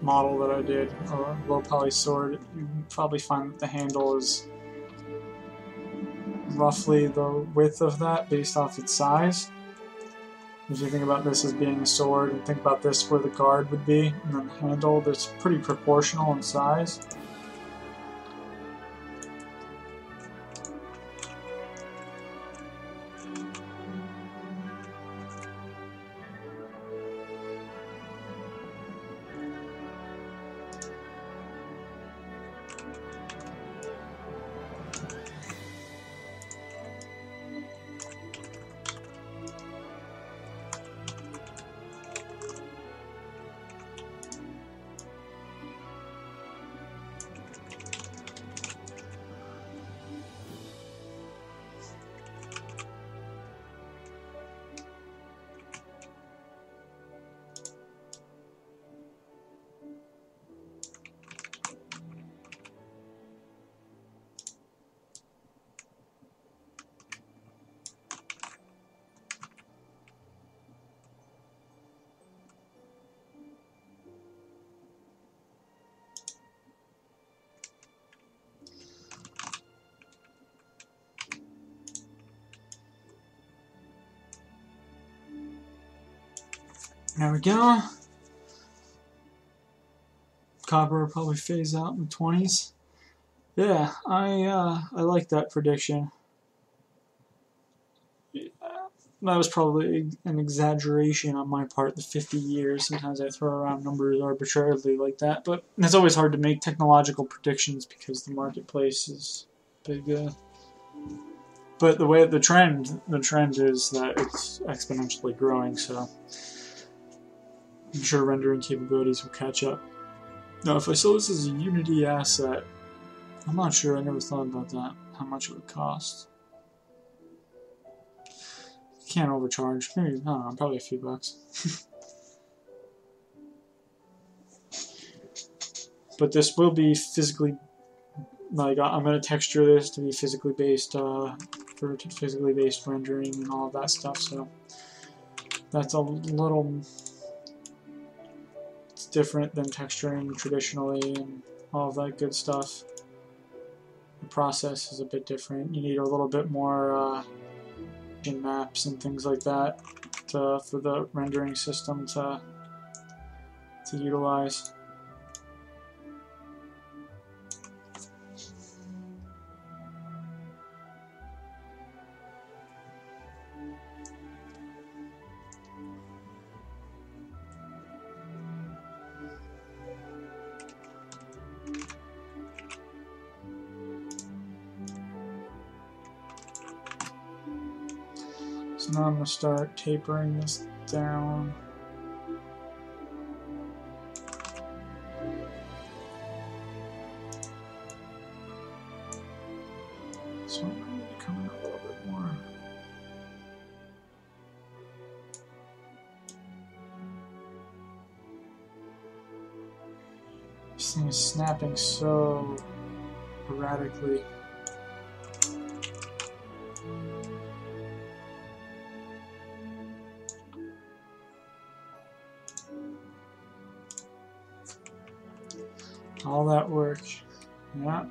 model that I did, or a low poly sword, you'd probably find that the handle is roughly the width of that based off its size. If you think about this as being a sword, and think about this where the guard would be, and then the handle, that's pretty proportional in size. There we go. Copper will probably phase out in the 20s. Yeah, I like that prediction. That was probably an exaggeration on my part, the 50 years. Sometimes I throw around numbers arbitrarily like that, but it's always hard to make technological predictions because the marketplace is big. But the way the trend is that it's exponentially growing, so I'm sure rendering capabilities will catch up. Now, if I sold this as a Unity asset, I'm not sure. I never thought about that. How much it would cost. Can't overcharge. Maybe, I don't know, probably a few bucks. But this will be physically, like, I'm going to texture this to be physically based, for physically based rendering and all of that stuff, so that's a little, it's different than texturing traditionally and all of that good stuff. The process is a bit different. You need a little bit more, maps and things like that for the rendering system to utilize. So now I'm going to start tapering this down. So I'm going to come in a little bit more. This thing is snapping so erratically. All that work. Yeah.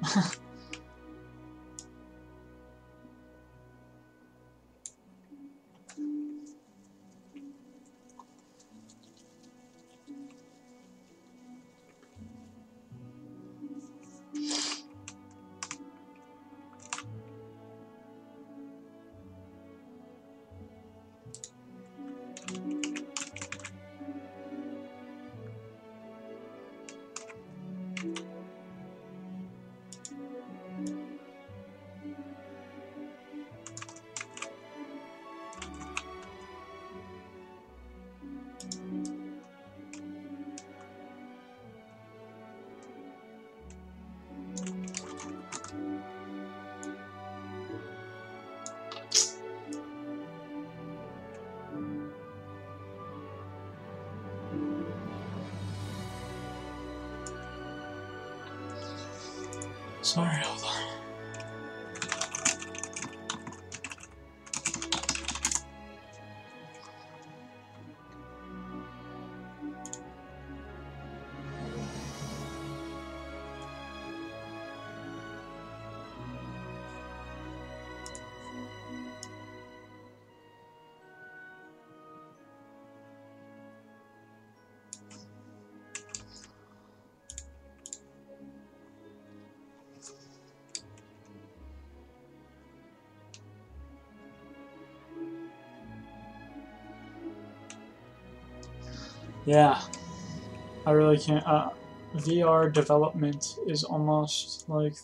Sorry, hold on. Yeah, I really can't. VR development is almost like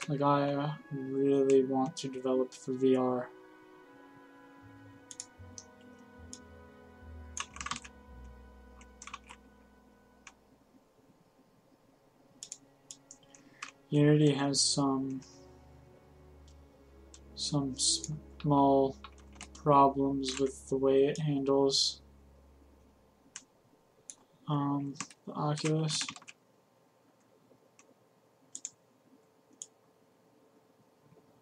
I really want to develop for VR. Unity has some small problems with the way it handles the Oculus.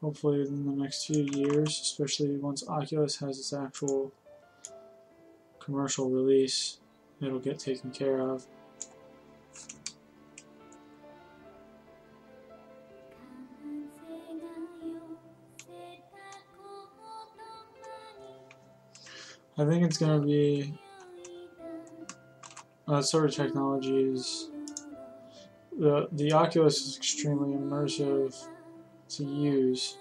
Hopefully within the next few years, especially once Oculus has its actual commercial release, it'll get taken care of. I think it's going to be sort of technologies. The Oculus is extremely immersive to use,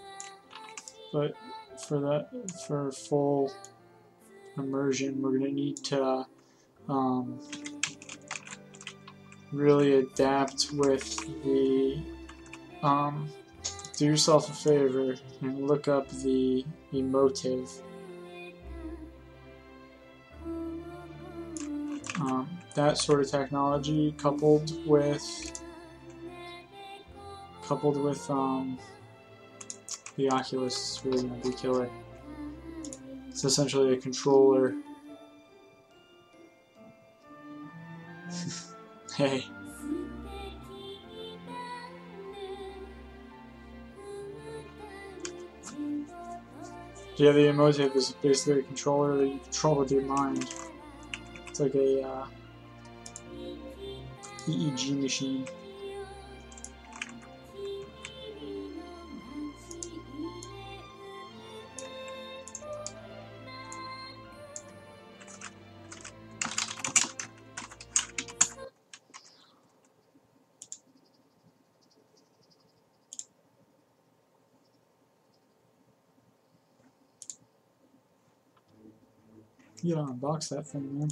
but for full immersion, we're going to need to really adapt with the do yourself a favor and look up the emotive. That sort of technology coupled with the Oculus is really going to be killer. It's essentially a controller. Hey. Yeah, the emotive is basically a controller that you control with your mind. It's like a EEG machine. You don't unbox that thing, man.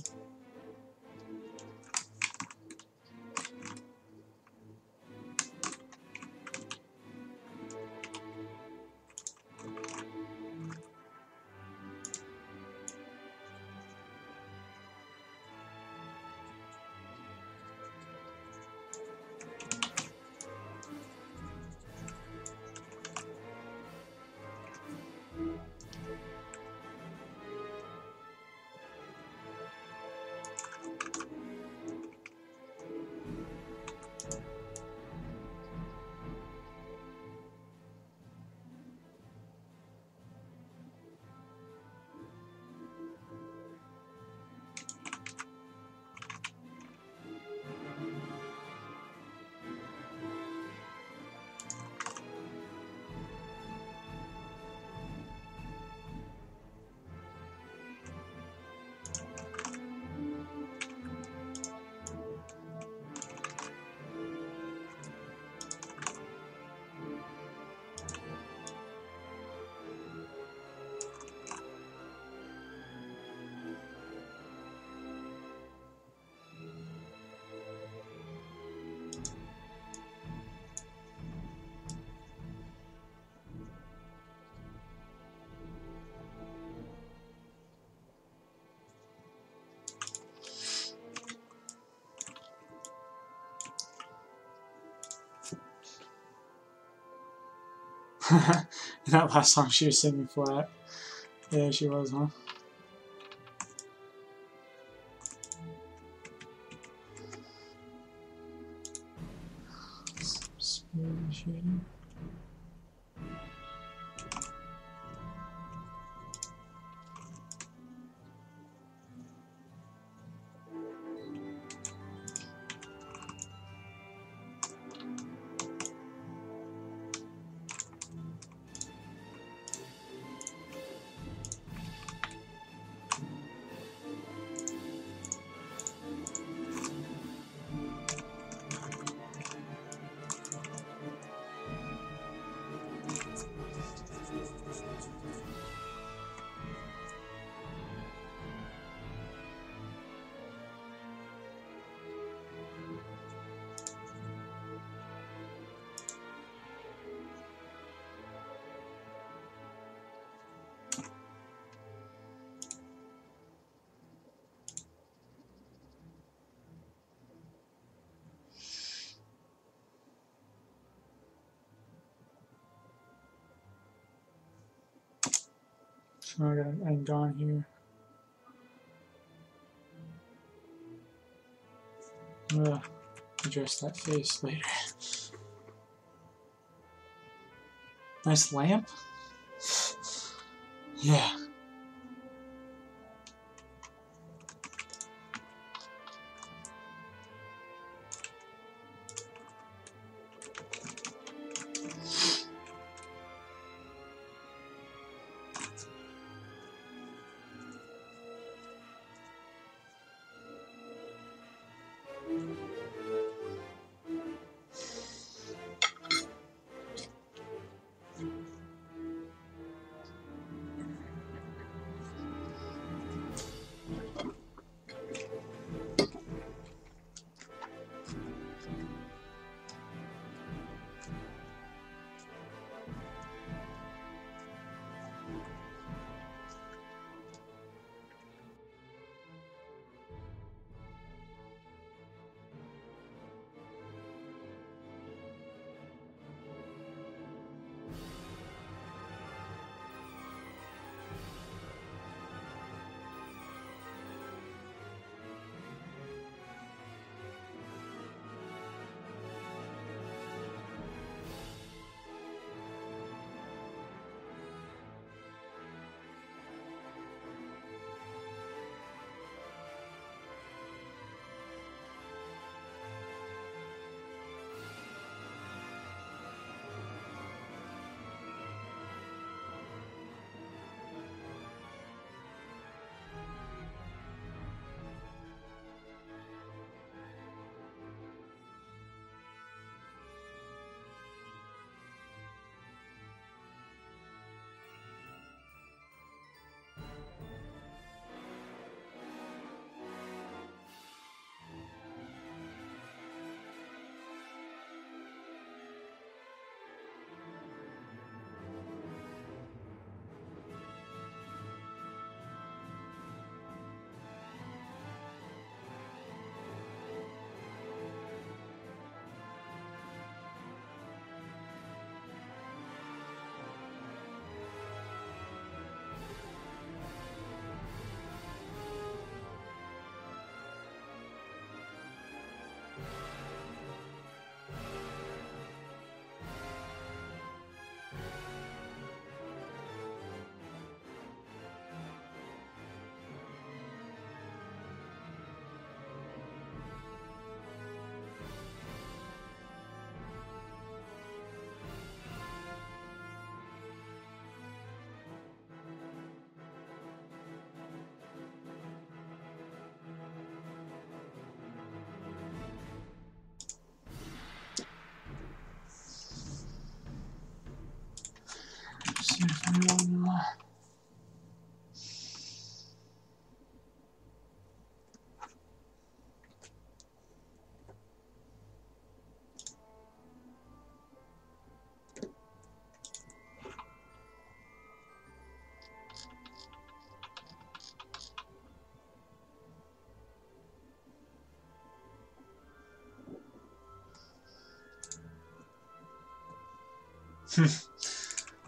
That last song she was singing flat. Yeah, she was, huh? Smooth shading. So I gotta end on here. Address that face later. Nice lamp? Yeah. see if anyone.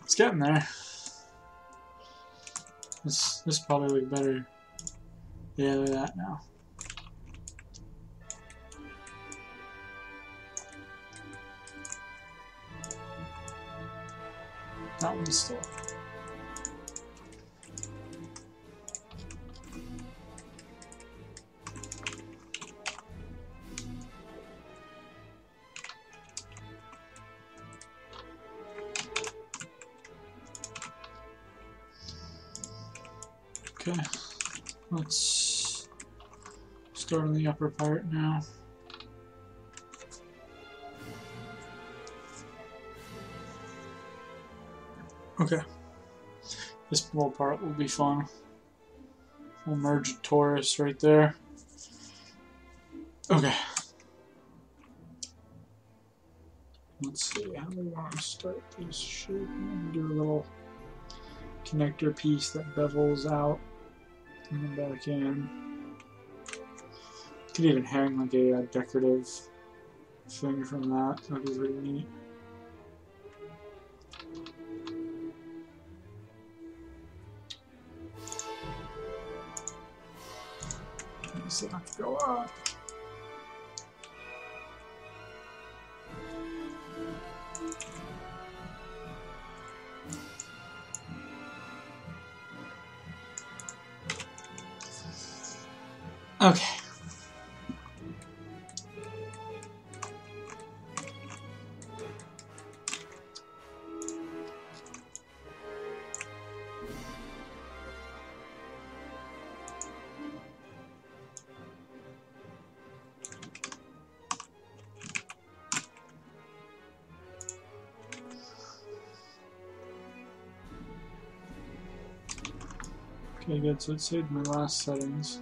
It's getting there. This probably look better. Yeah, look at that now. That one's still. Okay, let's start on the upper part now. Okay, this little part will be fun. We'll merge a torus right there. Okay. Let's see how we want to start this shape. Do a little connector piece that bevels out and then back in. Could even hang like a decorative thing from that. That'd be really neat. So I have to go up. Okay. Okay, good. So it saved my last settings.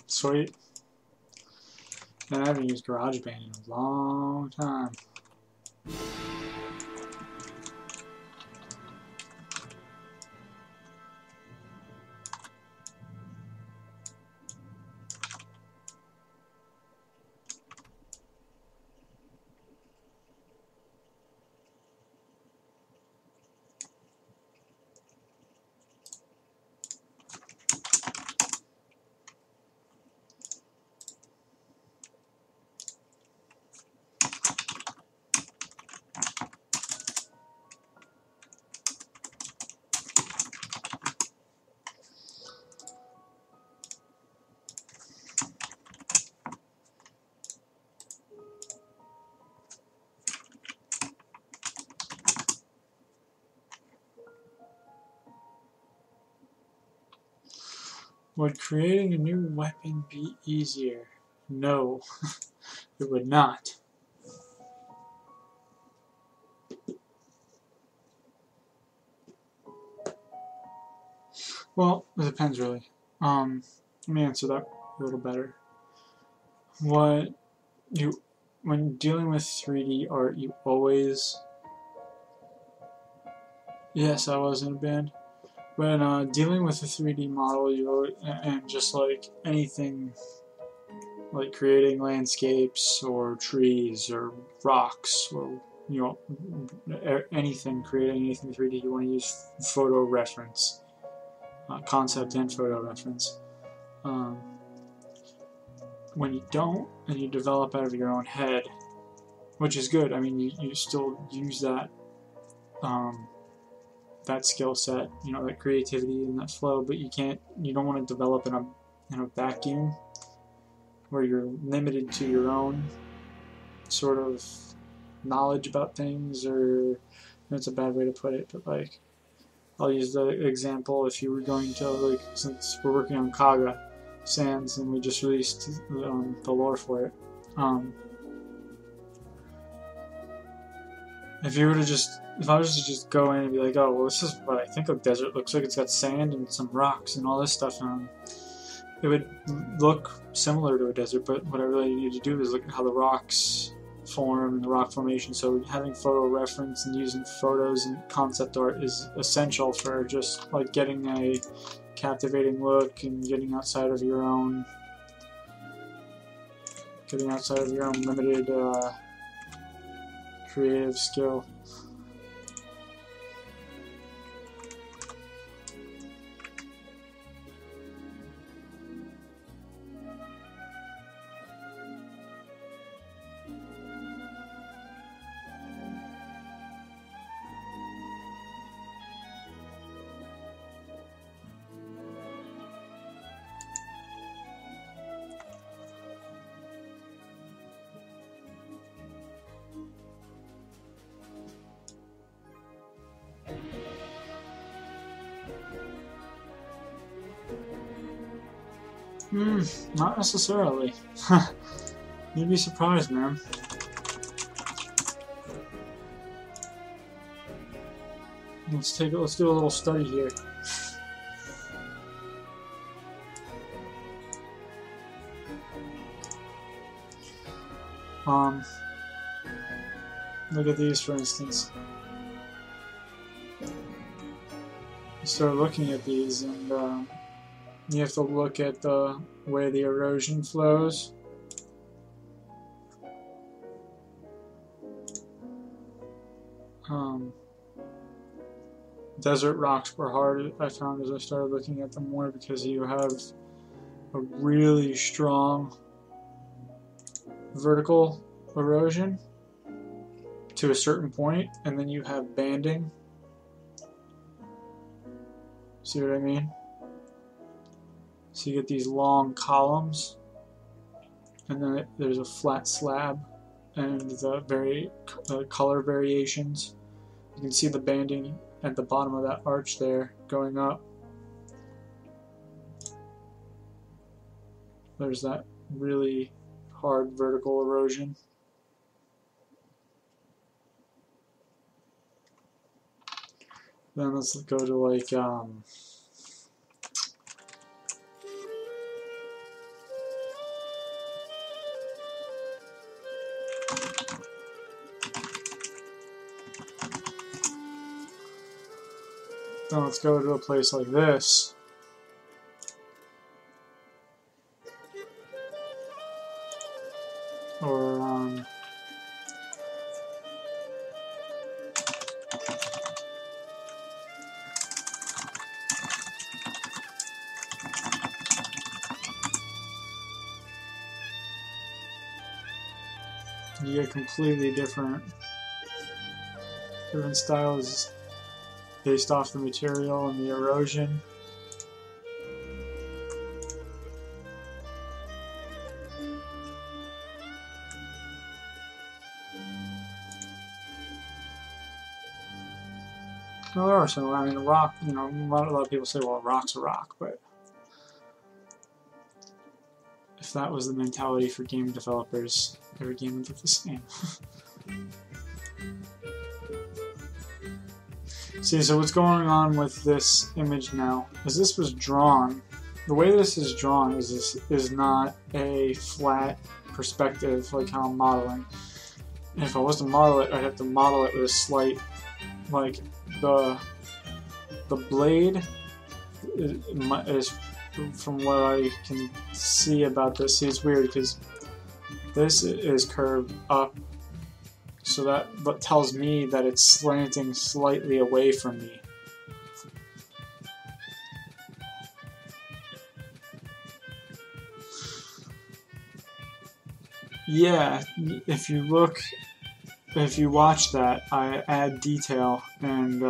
Sweet. Man, I haven't used GarageBand in a long time. Would creating a new weapon be easier? No, it would not. Well, it depends really. Let me answer that a little better. When dealing with 3D art, you always... Yes, I was in a band. When dealing with a 3D model, and just like anything, like creating landscapes or trees or rocks or anything, creating anything 3D, you want to use photo reference, concept and photo reference. When you don't, and you develop out of your own head, which is good. I mean, you still use that. That skill set, that creativity and that flow, but you don't want to develop in a vacuum where you're limited to your own sort of knowledge about things, or that's a bad way to put it, but like, I'll use the example, if you were going to, like, since we're working on Kaga Sands and we just released the lore for it, if I was to just go in and be like, oh, well, this is what I think a desert looks like. It's got sand and some rocks and all this stuff. It would look similar to a desert, but what I really need to do is look at how the rocks form and the rock formation. So having photo reference and using photos and concept art is essential for just like getting a captivating look and getting outside of your own limited creative skill. Not necessarily. You'd be surprised, man. Let's do a little study here. Look at these, for instance. You start looking at these, and you have to look at the way the erosion flows. Desert rocks were hard, I found, as I started looking at them more, because you have a really strong vertical erosion to a certain point, and then you have banding. See what I mean? So you get these long columns, and then there's a flat slab, and the color variations. You can see the banding at the bottom of that arch there going up. There's that really hard vertical erosion. Then let's go to like then let's go to a place like this. Or, you get completely different styles based off the material and the erosion. Well, there are some. I mean, rock. You know, a lot of people say, "Well, rock's a rock," but if that was the mentality for game developers, every game would look the same. See, so what's going on with this image now is this was drawn. The way this is drawn is not a flat perspective like how I'm modeling. And if I was to model it, I'd have to model it with a slight, like the blade is from what I can see about this. See, it's weird because this is curved up, so that tells me that it's slanting slightly away from me. Yeah, if you watch that, I add detail and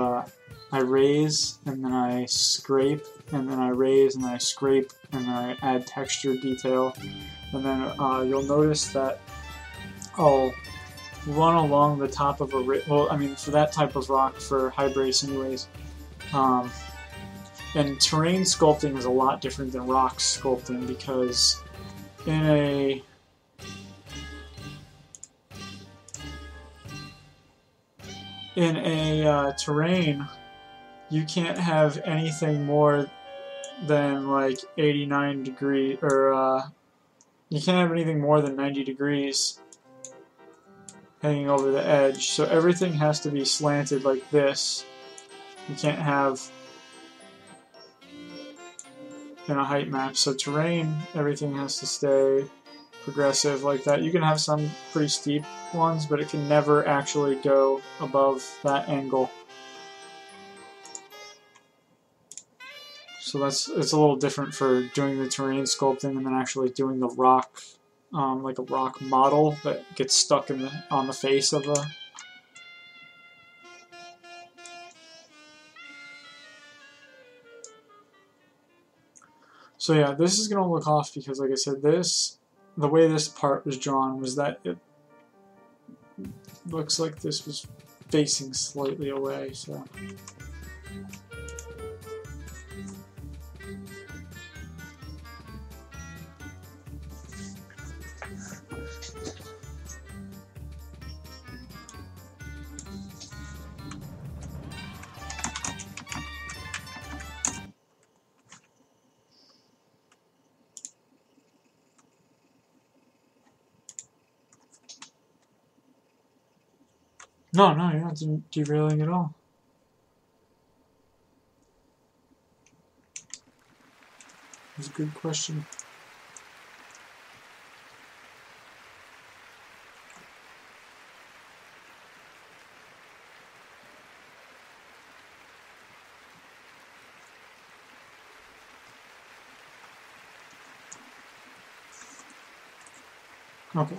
I raise and then I scrape and then I raise and then I scrape and then I add texture detail, and then you'll notice that I'll run along the top of a well, I mean, for that type of rock, for high brace anyways, and terrain sculpting is a lot different than rock sculpting, because in a terrain, you can't have anything more than like 89 degrees, or you can't have anything more than 90 degrees hanging over the edge. So everything has to be slanted like this. You can't have in a height map. So terrain, everything has to stay progressive like that. You can have some pretty steep ones, but it can never actually go above that angle. So it's a little different for doing the terrain sculpting and then actually doing the rock, like a rock model that gets stuck on the face of a. So yeah, this is gonna look off because, like I said, the way this part was drawn was that it looks like this was facing slightly away. So. No, you're not derailing at all. That's a good question. Okay.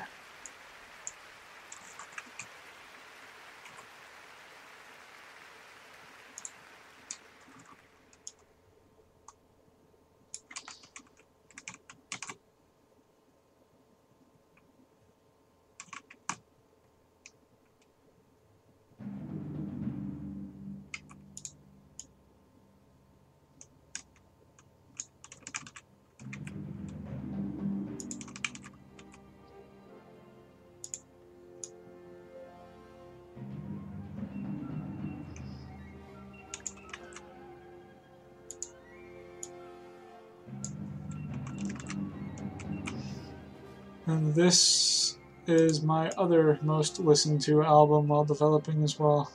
And this is my other most listened to album while developing as well.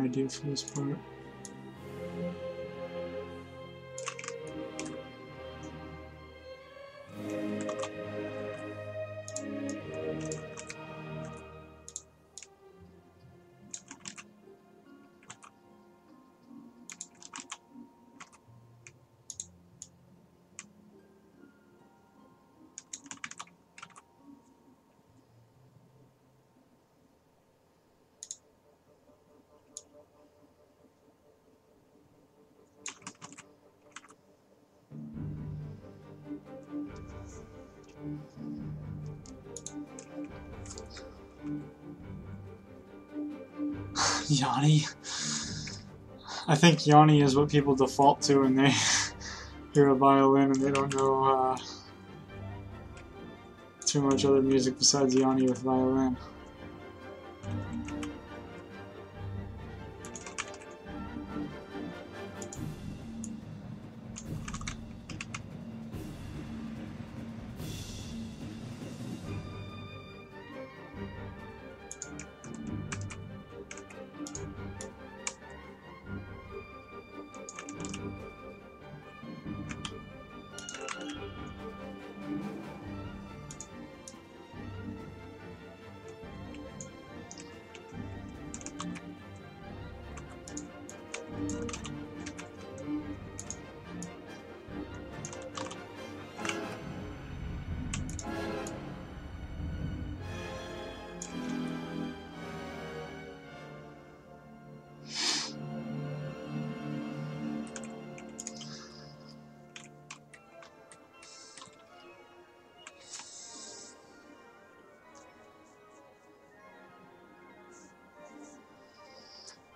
idea for this part. Yanni. I think Yanni is what people default to when they hear a violin and they don't know too much other music besides Yanni with violin.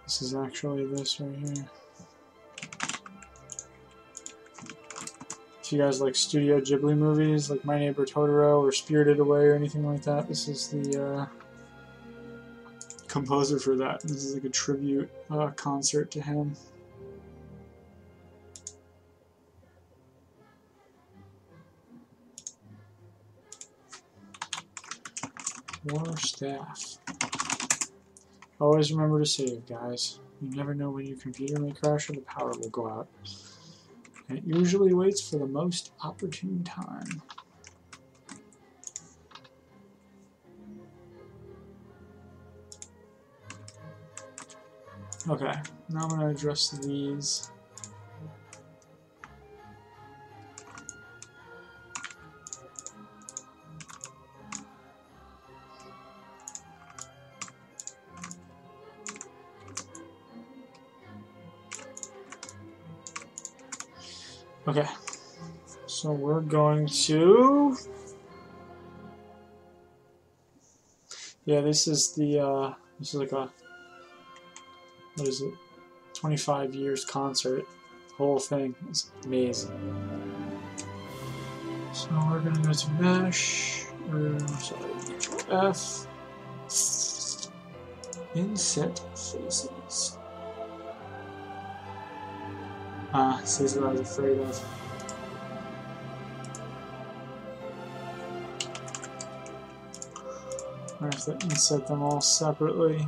This is actually this right here. If you guys like Studio Ghibli movies, like My Neighbor Totoro or Spirited Away or anything like that, this is the composer for that. This is like a tribute concert to him. War staff. Always remember to save, guys. You never know when your computer may crash or the power will go out. And it usually waits for the most opportune time. Okay, now I'm going to address these. Okay, so we're going to, this is the, this is like a, what is it, 25 years concert. The whole thing is amazing. So we're going to go to mesh, Control F, inset faces. This is what I was afraid of. I have to inset them all separately.